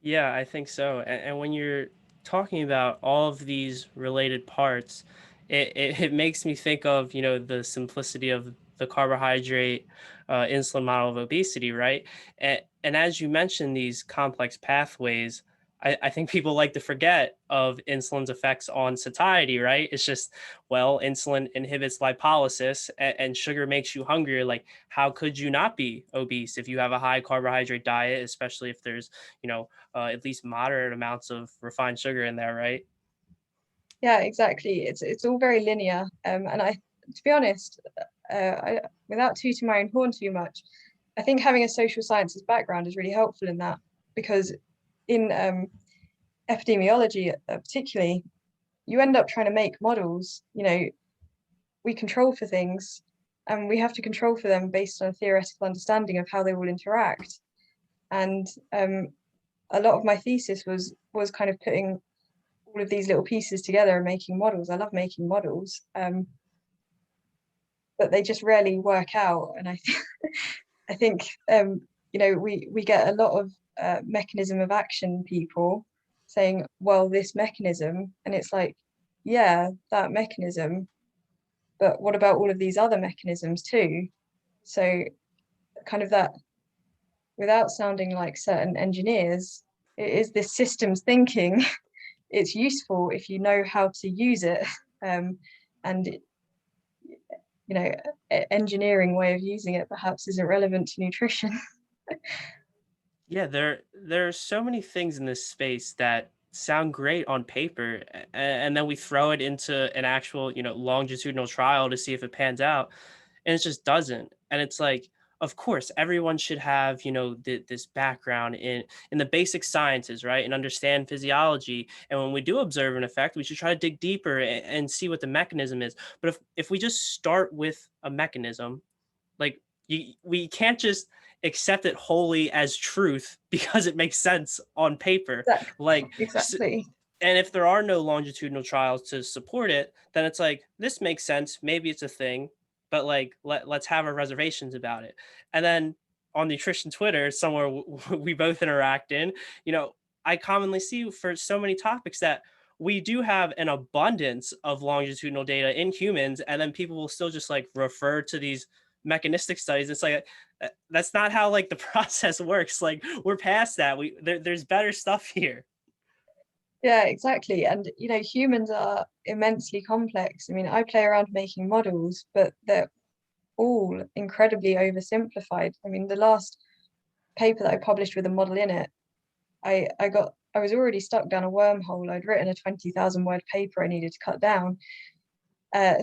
Yeah, I think so. And when you're talking about all of these related parts, it makes me think of, the simplicity of the carbohydrate insulin model of obesity, right? And as you mentioned, these complex pathways, I think people like to forget of insulin's effects on satiety, right? It's just, well, insulin inhibits lipolysis and sugar makes you hungrier. Like, how could you not be obese if you have a high carbohydrate diet, especially if there's, at least moderate amounts of refined sugar in there, right? Yeah, exactly. It's all very linear. And to be honest, without tooting my own horn too much, I think having a social sciences background is really helpful in that, because in epidemiology, particularly, you end up trying to make models. We control for things, and we have to control for them based on a theoretical understanding of how they will interact. And a lot of my thesis was kind of putting all of these little pieces together and making models. I love making models, but they just rarely work out. And I think we get a lot of mechanism of action people saying, well, this mechanism, and it's like, yeah, that mechanism, but what about all of these other mechanisms too? So kind of that, without sounding like certain engineers, it is this systems thinking. It's useful if you know how to use it, and engineering way of using it perhaps isn't relevant to nutrition. Yeah, there are so many things in this space that sound great on paper, and then we throw it into an actual, longitudinal trial to see if it pans out, and it just doesn't. And it's like, of course, everyone should have, this background in the basic sciences, right, and understand physiology. And when we do observe an effect, we should try to dig deeper and see what the mechanism is. But if we just start with a mechanism, like, we can't just accept it wholly as truth because it makes sense on paper. Like, Exactly. and if there are no longitudinal trials to support it, then it's like, this makes sense. Maybe it's a thing, but like, let's have our reservations about it. And then on nutrition Twitter, somewhere we both interact in, you know, I commonly see for so many topics that we do have an abundance of longitudinal data in humans, and then people will still just like refer to these mechanistic studies. It's like, that's not how like the process works. Like, we're past that. There's better stuff here. Yeah, exactly. And humans are immensely complex. I mean, I play around making models, but they're all incredibly oversimplified. I mean, the last paper that I published with a model in it, I was already stuck down a wormhole. I'd written a 20,000 word paper I needed to cut down.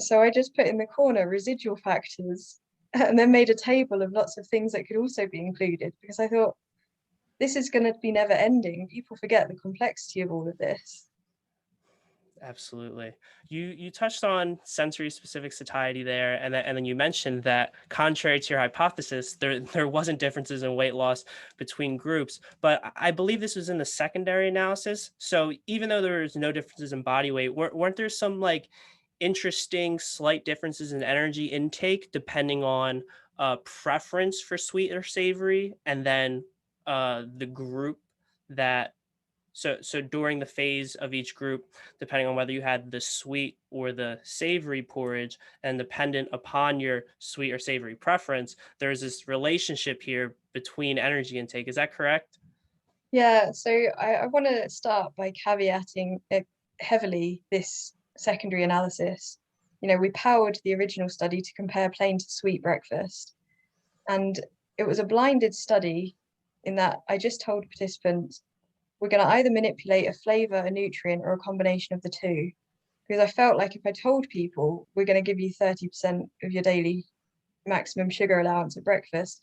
So I just put in the corner residual factors and then made a table of lots of things that could also be included, because I thought, this is going to be never ending. People forget the complexity of all of this. Absolutely. You touched on sensory specific satiety there, and then you mentioned that contrary to your hypothesis, there wasn't differences in weight loss between groups. But I believe this was in the secondary analysis. So even though there was no differences in body weight, weren't there some like interesting slight differences in energy intake depending on preference for sweet or savory, and then the group that so during the phase of each group, depending on whether you had the sweet or the savory porridge, and dependent upon your sweet or savory preference, there's this relationship here between energy intake. Is that correct? Yeah, so I want to start by caveating heavily this secondary analysis. We powered the original study to compare plain to sweet breakfast, and it was a blinded study in that I just told participants we're going to either manipulate a flavor, a nutrient, or a combination of the two. Because I felt like if I told people we're going to give you 30% of your daily maximum sugar allowance at breakfast,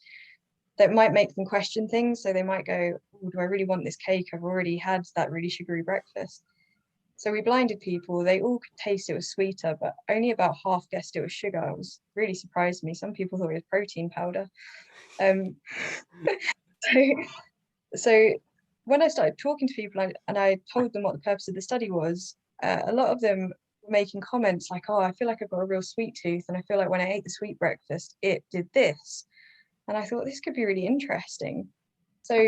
that might make them question things. So they might go, oh, do I really want this cake? I've already had that really sugary breakfast. So we blinded people. They all could taste it was sweeter, but only about half guessed it was sugar. It was really surprised me. Some people thought it was protein powder. Um, so, so when I started talking to people and I told them what the purpose of the study was, a lot of them were making comments like, oh, I feel like I've got a real sweet tooth. And I feel like when I ate the sweet breakfast, it did this. And I thought this could be really interesting. So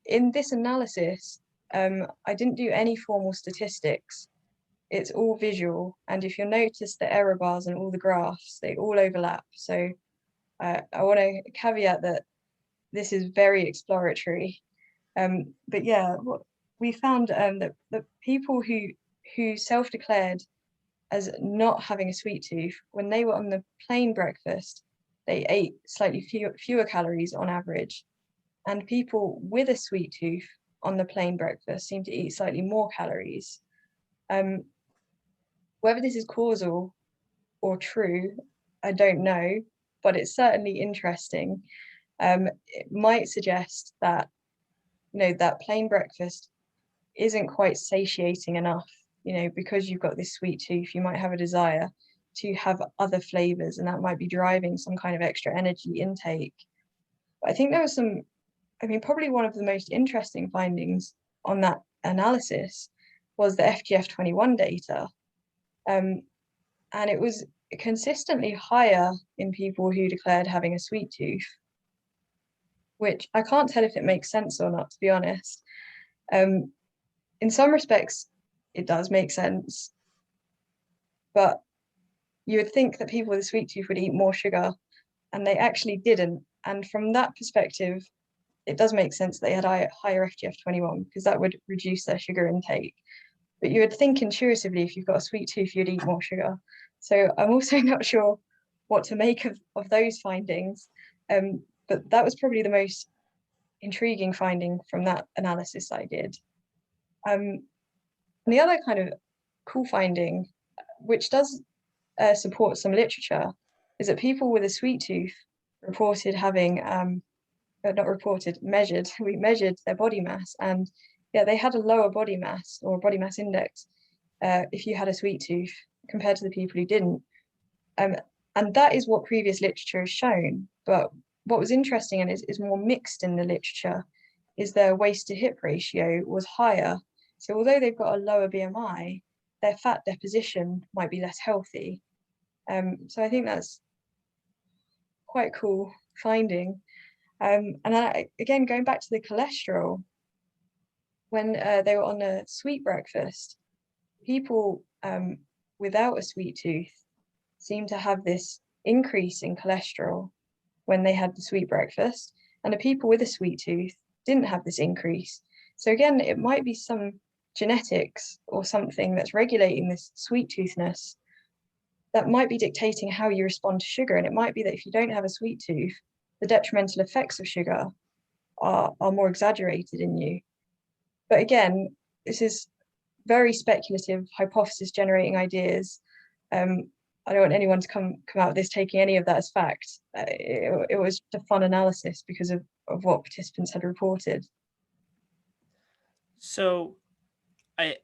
in this analysis, I didn't do any formal statistics. It's all visual. And if you'll notice the error bars and all the graphs, they all overlap. So I want to caveat that this is very exploratory. But yeah, what we found that people who self-declared as not having a sweet tooth, when they were on the plain breakfast, they ate slightly fewer calories on average. And people with a sweet tooth on the plain breakfast seem to eat slightly more calories. Um, Whether this is causal or true, I don't know, but it's certainly interesting. It might suggest that, that plain breakfast isn't quite satiating enough, because you've got this sweet tooth, you might have a desire to have other flavors, and that might be driving some kind of extra energy intake. But I think there was probably one of the most interesting findings on that analysis was the FGF21 data. And it was consistently higher in people who declared having a sweet tooth, which I can't tell if it makes sense or not, to be honest. In some respects, it does make sense, but you would think that people with a sweet tooth would eat more sugar, and they actually didn't. And from that perspective, it does make sense they had higher FGF21 because that would reduce their sugar intake. But you would think intuitively, if you've got a sweet tooth, you'd eat more sugar. So I'm also not sure what to make of those findings. But that was probably the most intriguing finding from that analysis I did. And the other kind of cool finding, which does support some literature, is that people with a sweet tooth reported having, not reported, measured, we measured their body mass, and yeah, they had a lower body mass or body mass index if you had a sweet tooth compared to the people who didn't. And that is what previous literature has shown. But what was interesting and is more mixed in the literature is their waist to hip ratio was higher. So although they've got a lower BMI, their fat deposition might be less healthy. So I think that's quite cool finding. And then again, going back to the cholesterol, when they were on a sweet breakfast, people without a sweet tooth seem to have this increase in cholesterol when they had the sweet breakfast, and the people with a sweet tooth didn't have this increase. So again, it might be some genetics or something that's regulating this sweet toothness that might be dictating how you respond to sugar. And it might be that if you don't have a sweet tooth, the detrimental effects of sugar are more exaggerated in you. But again, this is very speculative, hypothesis generating ideas. I don't want anyone to come out of this taking any of that as fact. It was just a fun analysis because of what participants had reported. So I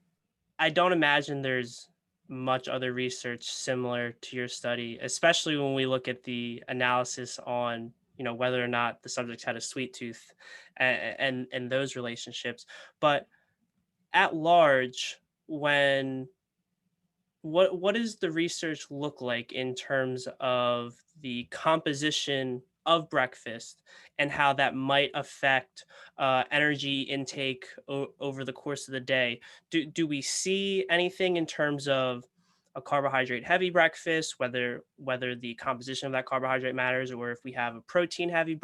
I don't imagine there's much other research similar to your study, especially when we look at the analysis on, whether or not the subjects had a sweet tooth, and those relationships. But at large, when what does the research look like in terms of the composition of breakfast and how that might affect energy intake over the course of the day? Do we see anything in terms of a carbohydrate heavy breakfast, whether the composition of that carbohydrate matters, or if we have a protein heavy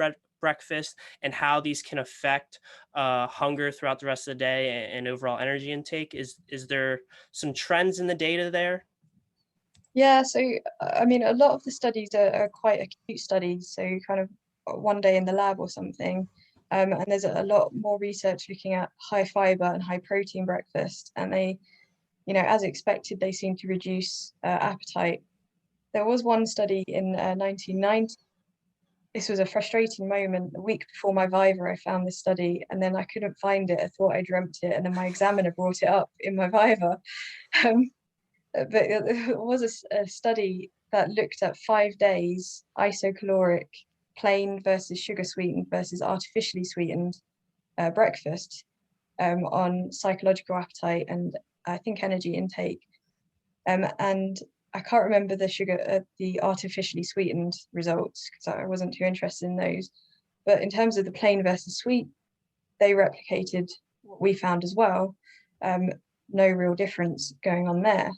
breakfast, and how these can affect hunger throughout the rest of the day and overall energy intake? Is there some trends in the data there? Yeah, so I mean, a lot of the studies are quite acute studies, so kind of one day in the lab or something. And there's a lot more research looking at high fiber and high protein breakfast, and they, as expected, they seem to reduce appetite. There was one study in 1990. This was a frustrating moment. The week before my Viva, I found this study, and then I couldn't find it. I thought I dreamt it, and then my examiner brought it up in my Viva. Um, but it was a study that looked at 5 days isocaloric, plain versus sugar sweetened versus artificially sweetened breakfast on psychological appetite and I think energy intake. And I can't remember the artificially sweetened results because I wasn't too interested in those. But in terms of the plain versus sweet, they replicated what we found as well. No real difference going on there.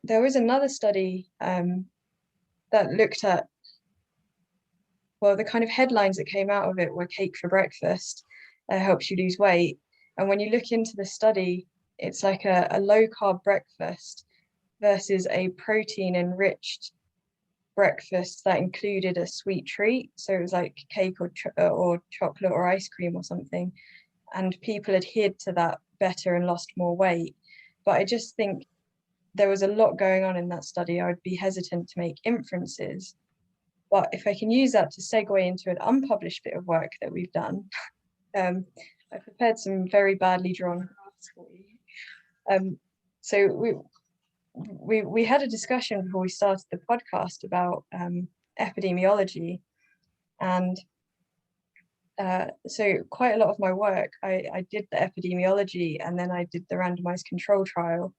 There was another study that looked at, well, the kind of headlines that came out of it were cake for breakfast helps you lose weight. And when you look into the study, it's like a low carb breakfast versus a protein enriched breakfast that included a sweet treat. So it was like cake or chocolate or ice cream or something. And people adhered to that better and lost more weight. But I just think there was a lot going on in that study. I would be hesitant to make inferences. But if I can use that to segue into an unpublished bit of work that we've done, I prepared some very badly drawn graphs for you. So we had a discussion before we started the podcast about epidemiology, and so quite a lot of my work, I did the epidemiology and then I did the randomized control trial.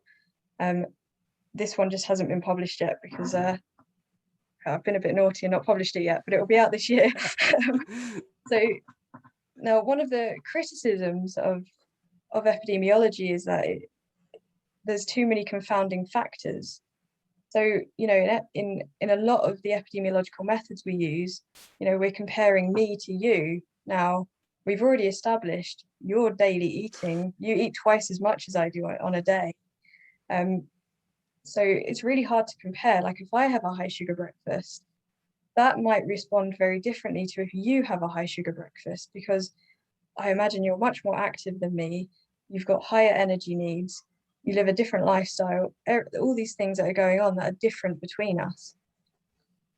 This one just hasn't been published yet because I've been a bit naughty and not published it yet, but it'll be out this year. So now one of the criticisms of epidemiology is that there's too many confounding factors. So, in a lot of the epidemiological methods we use, we're comparing me to you. Now, we've already established your daily eating. You eat twice as much as I do on a day. So it's really hard to compare. Like if I have a high sugar breakfast, that might respond very differently to if you have a high sugar breakfast, because I imagine you're much more active than me. You've got higher energy needs. You live a different lifestyle. All these things that are going on that are different between us.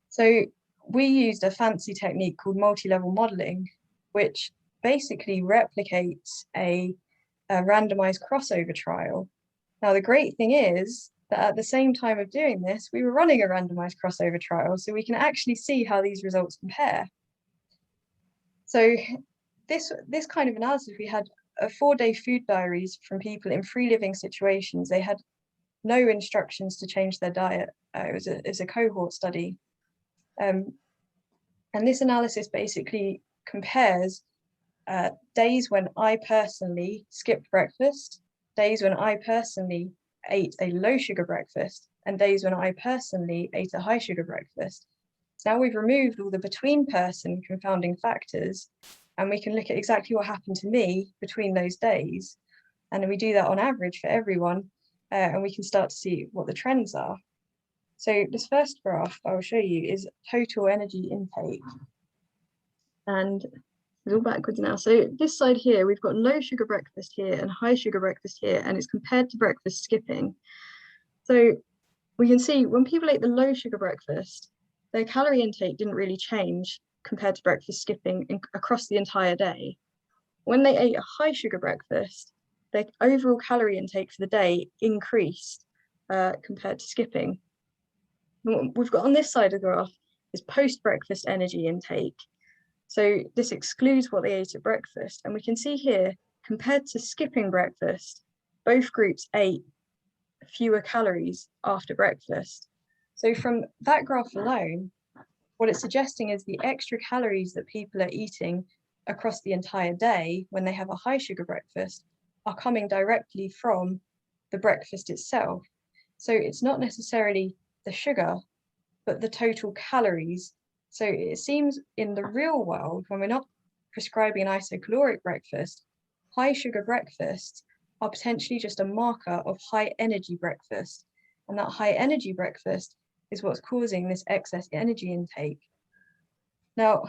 So we used a fancy technique called multi-level modeling, which basically replicates a randomized crossover trial. Now, the great thing is that at the same time of doing this, we were running a randomized crossover trial, so we can actually see how these results compare. So this kind of analysis, we had 4-day food diaries from people in free living situations. They had no instructions to change their diet. It was a cohort study. And this analysis basically compares days when I personally skipped breakfast, days when I personally ate a low sugar breakfast, and days when I personally ate a high sugar breakfast. So now we've removed all the between person confounding factors, and we can look at exactly what happened to me between those days. And then we do that on average for everyone, and we can start to see what the trends are. So this first graph I will show you is total energy intake. And it's all backwards now. So this side here, we've got low sugar breakfast here and high sugar breakfast here, and it's compared to breakfast skipping. So we can see when people ate the low sugar breakfast, their calorie intake didn't really change compared to breakfast skipping across the entire day. When they ate a high sugar breakfast, their overall calorie intake for the day increased compared to skipping. And what we've got on this side of the graph is post-breakfast energy intake. So this excludes what they ate at breakfast. And we can see here, compared to skipping breakfast, both groups ate fewer calories after breakfast. So from that graph alone, what it's suggesting is the extra calories that people are eating across the entire day when they have a high sugar breakfast are coming directly from the breakfast itself. So it's not necessarily the sugar, but the total calories. So it seems in the real world, when we're not prescribing an isocaloric breakfast, high sugar breakfasts are potentially just a marker of high energy breakfast. And that high energy breakfast is what's causing this excess energy intake. Now,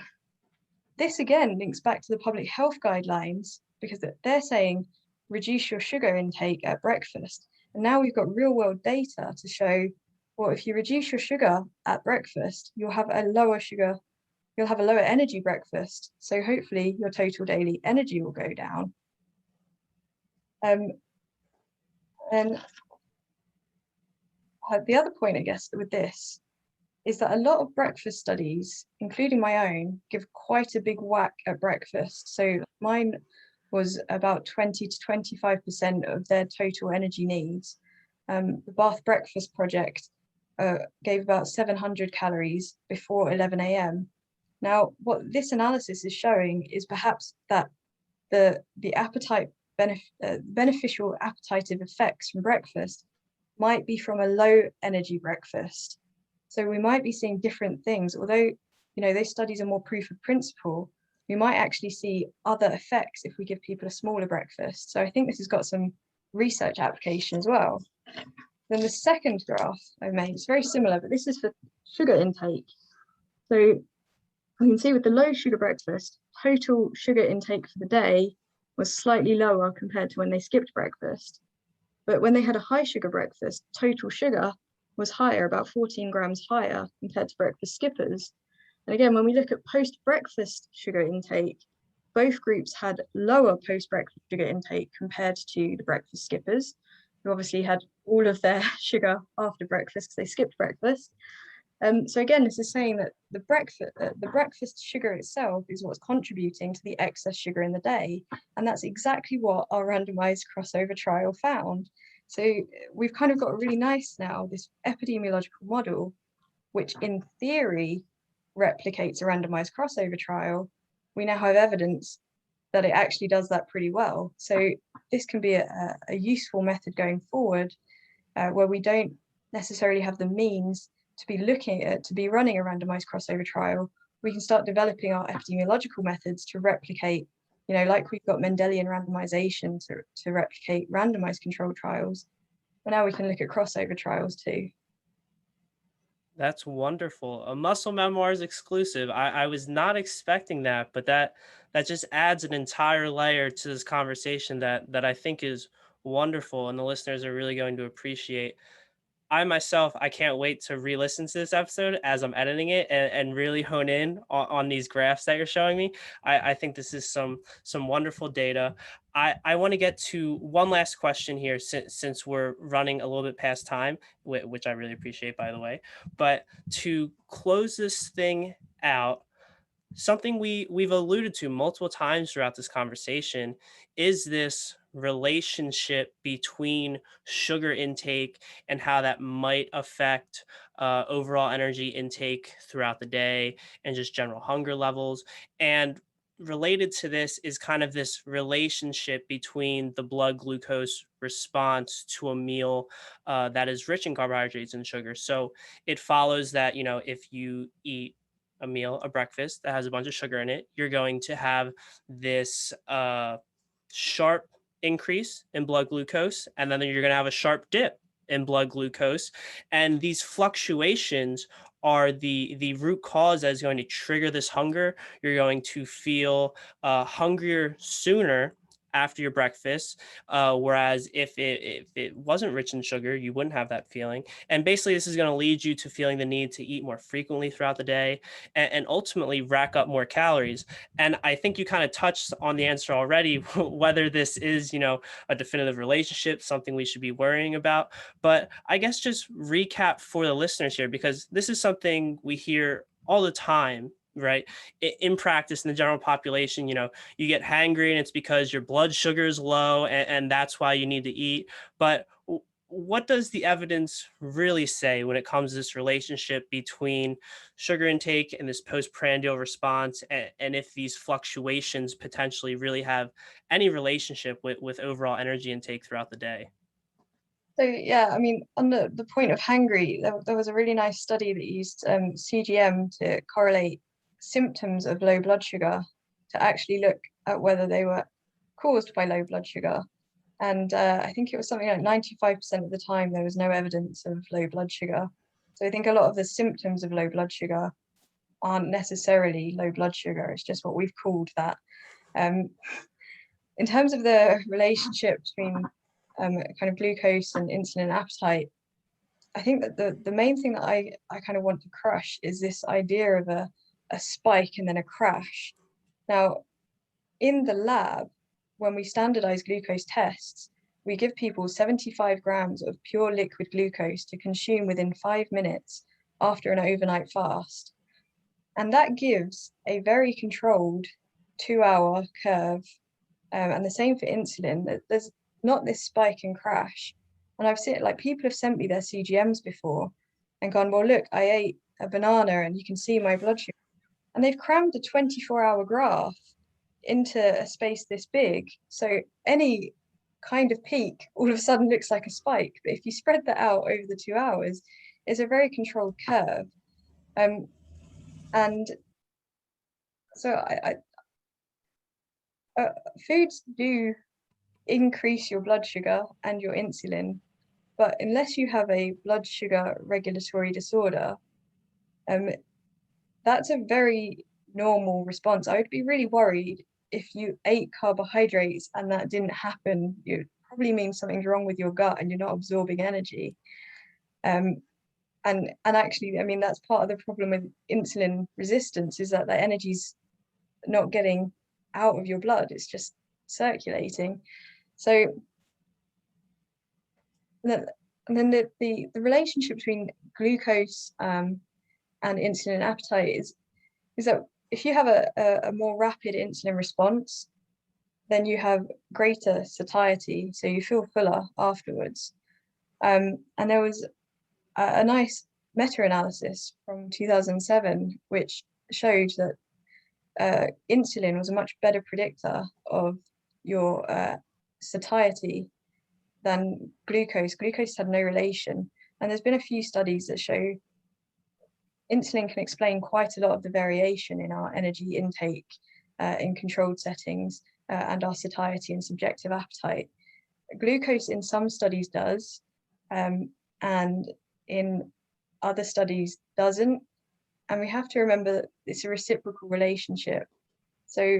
this again links back to the public health guidelines, because they're saying reduce your sugar intake at breakfast. And now we've got real world data to show, well, if you reduce your sugar at breakfast, you'll have a lower energy breakfast. So hopefully your total daily energy will go down. And the other point, I guess, with this is that a lot of breakfast studies, including my own, give quite a big whack at breakfast. So mine was about 20 to 25% of their total energy needs. The Bath Breakfast Project gave about 700 calories before 11 a.m. Now, what this analysis is showing is perhaps that the beneficial appetitive effects from breakfast might be from a low energy breakfast. So we might be seeing different things, although, those studies are more proof of principle. We might actually see other effects if we give people a smaller breakfast. So I think this has got some research application as well. Then the second graph I made is very similar, but this is for sugar intake. So we can see with the low sugar breakfast, total sugar intake for the day was slightly lower compared to when they skipped breakfast. But when they had a high sugar breakfast, total sugar was higher, about 14 grams higher compared to breakfast skippers. And again, when we look at post-breakfast sugar intake, both groups had lower post-breakfast sugar intake compared to the breakfast skippers, who obviously had all of their sugar after breakfast because they skipped breakfast. So again, this is saying that the breakfast sugar itself is what's contributing to the excess sugar in the day. And that's exactly what our randomized crossover trial found. So we've kind of got really nice now, this epidemiological model, which in theory replicates a randomized crossover trial. We now have evidence that it actually does that pretty well. So this can be a useful method going forward, where we don't necessarily have the means to be running a randomized crossover trial. We can start developing our epidemiological methods to replicate, like we've got Mendelian randomization to replicate randomized controlled trials. But now we can look at crossover trials too. That's wonderful. A Muscle Memoirs exclusive. I was not expecting that, but that just adds an entire layer to this conversation that I think is wonderful, and the listeners are really going to appreciate. I can't wait to re-listen to this episode as I'm editing it and really hone in on these graphs that you're showing me. I think this is some wonderful data. I want to get to one last question here since we're running a little bit past time, which I really appreciate, by the way. But to close this thing out, something we've alluded to multiple times throughout this conversation is this relationship between sugar intake and how that might affect overall energy intake throughout the day and just general hunger levels. And related to this is kind of this relationship between the blood glucose response to a meal that is rich in carbohydrates and sugar. So it follows that, if you eat a breakfast that has a bunch of sugar in it, you're going to have this sharp increase in blood glucose, and then you're going to have a sharp dip in blood glucose. And these fluctuations are the root cause that is going to trigger this hunger. You're going to feel hungrier sooner after your breakfast. Whereas if it wasn't rich in sugar, you wouldn't have that feeling. And basically, this is going to lead you to feeling the need to eat more frequently throughout the day and ultimately rack up more calories. And I think you kind of touched on the answer already, whether this is, a definitive relationship, something we should be worrying about. But I guess just recap for the listeners here, because this is something we hear all the time, right? In practice, in the general population, you get hangry and it's because your blood sugar is low and that's why you need to eat. But what does the evidence really say when it comes to this relationship between sugar intake and this postprandial response, and if these fluctuations potentially really have any relationship with overall energy intake throughout the day? So yeah, I mean, on the point of hangry, there was a really nice study that used CGM to correlate symptoms of low blood sugar to actually look at whether they were caused by low blood sugar. And I think it was something like 95% of the time there was no evidence of low blood sugar. So I think a lot of the symptoms of low blood sugar aren't necessarily low blood sugar. It's just what we've called that. In terms of the relationship between kind of glucose and insulin appetite, I think that the main thing that I kind of want to crush is this idea of a spike and then a crash. Now, in the lab, when we standardize glucose tests, we give people 75 grams of pure liquid glucose to consume within 5 minutes after an overnight fast. And that gives a very controlled 2-hour curve. And the same for insulin. There's not this spike and crash. And I've seen, like, people have sent me their CGMs before and gone, well, look, I ate a banana and you can see my blood sugar. And they've crammed a 24-hour graph into a space this big. So any kind of peak all of a sudden looks like a spike. But if you spread that out over the 2 hours, it's a very controlled curve. And so foods do increase your blood sugar and your insulin, but unless you have a blood sugar regulatory disorder, that's a very normal response. I would be really worried if you ate carbohydrates and that didn't happen. It probably means something's wrong with your gut and you're not absorbing energy. And actually, I mean, that's part of the problem with insulin resistance, is that the energy's not getting out of your blood, it's just circulating. So and then the relationship between glucose and insulin appetite is that if you have a more rapid insulin response, then you have greater satiety, so you feel fuller afterwards. And there was a nice meta-analysis from 2007 which showed that insulin was a much better predictor of your satiety than glucose. Glucose had no relation. And there's been a few studies that show insulin can explain quite a lot of the variation in our energy intake in controlled settings and our satiety and subjective appetite. Glucose in some studies does, and in other studies doesn't. And we have to remember that it's a reciprocal relationship. So,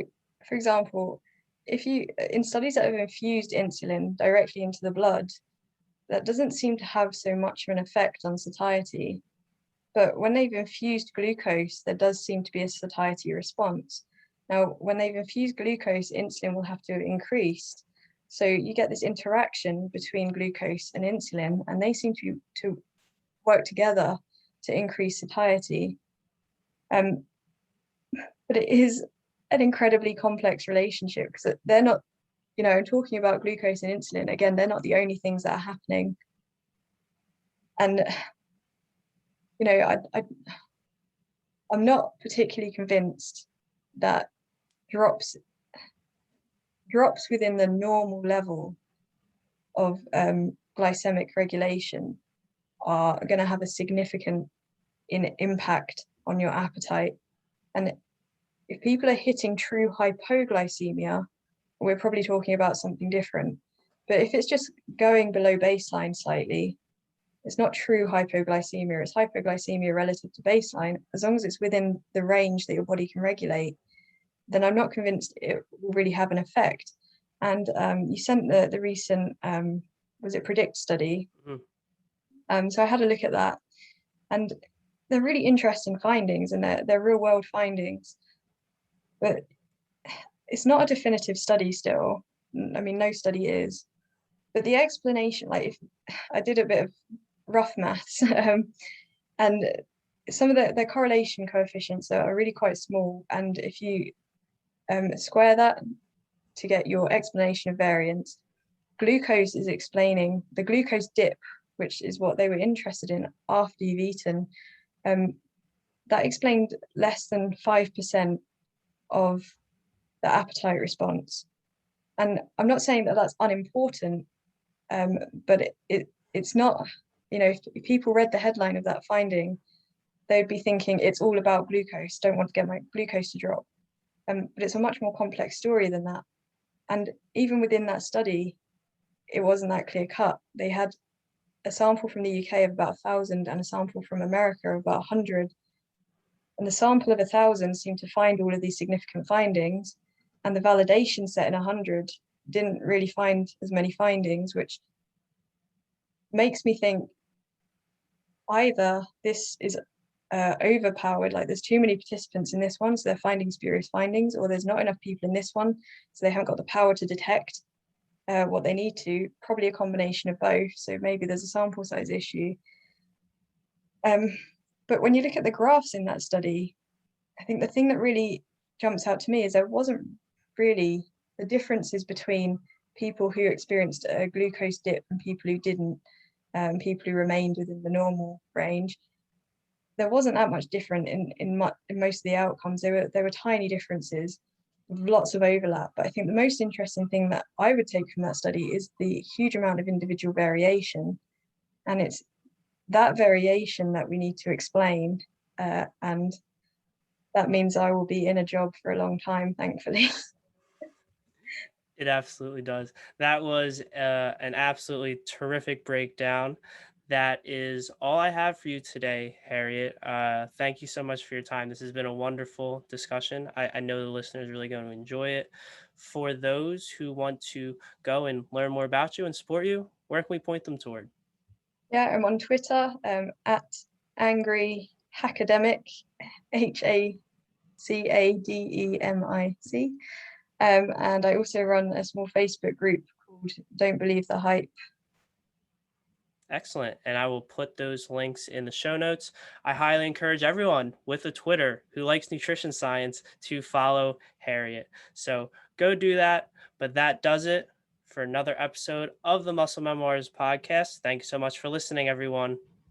for example, if you, in studies that have infused insulin directly into the blood, that doesn't seem to have so much of an effect on satiety. But when they've infused glucose, there does seem to be a satiety response. Now, when they've infused glucose, insulin will have to increase. So you get this interaction between glucose and insulin, and they seem to work together to increase satiety. But it is an incredibly complex relationship, because they're not, talking about glucose and insulin, again, they're not the only things that are happening. And, I'm not particularly convinced that drops within the normal level of glycemic regulation are going to have a significant impact on your appetite. And if people are hitting true hypoglycemia, we're probably talking about something different. But if it's just going below baseline slightly, it's not true hypoglycemia, it's hypoglycemia relative to baseline. As long as it's within the range that your body can regulate, then I'm not convinced it will really have an effect. and you sent the recent was it Predict study. So I had a look at that, and they're really interesting findings, and they're real world findings, but it's not a definitive study still. I mean, no study is, but the explanation, like if I did a bit of rough maths, and some of the correlation coefficients are really quite small, and if you square that to get your explanation of variance, glucose is explaining the glucose dip, which is what they were interested in after you've eaten. That explained less than 5% of the appetite response. And I'm not saying that that's unimportant, but it's not, if people read the headline of that finding, they'd be thinking it's all about glucose, don't want to get my glucose to drop. But it's a much more complex story than that. And even within that study, it wasn't that clear cut. They had a sample from the UK of about 1,000 and a sample from America of about 100. And the sample of 1,000 seemed to find all of these significant findings, and the validation set in 100 didn't really find as many findings, which makes me think either this is overpowered, like there's too many participants in this one, so they're finding spurious findings, or there's not enough people in this one, so they haven't got the power to detect what they need to, probably a combination of both. So maybe there's a sample size issue. But when you look at the graphs in that study, I think the thing that really jumps out to me is there wasn't really the differences between people who experienced a glucose dip and people who didn't, people who remained within the normal range. There wasn't that much different in most of the outcomes. There were tiny differences, lots of overlap. But I think the most interesting thing that I would take from that study is the huge amount of individual variation. And it's that variation that we need to explain. And that means I will be in a job for a long time, thankfully. It absolutely does. That was an absolutely terrific breakdown. That is all I have for you today, Harriet. Thank you so much for your time. This has been a wonderful discussion. I know the listeners are really going to enjoy it. For those who want to go and learn more about you and support you, where can we point them toward? Yeah, I'm on Twitter at angry hackademic, HACADEMIC. And I also run a small Facebook group called Don't Believe the Hype. Excellent. And I will put those links in the show notes. I highly encourage everyone with a Twitter who likes nutrition science to follow Harriet. So go do that. But that does it for another episode of the Muscle Memoirs podcast. Thank you so much for listening, everyone.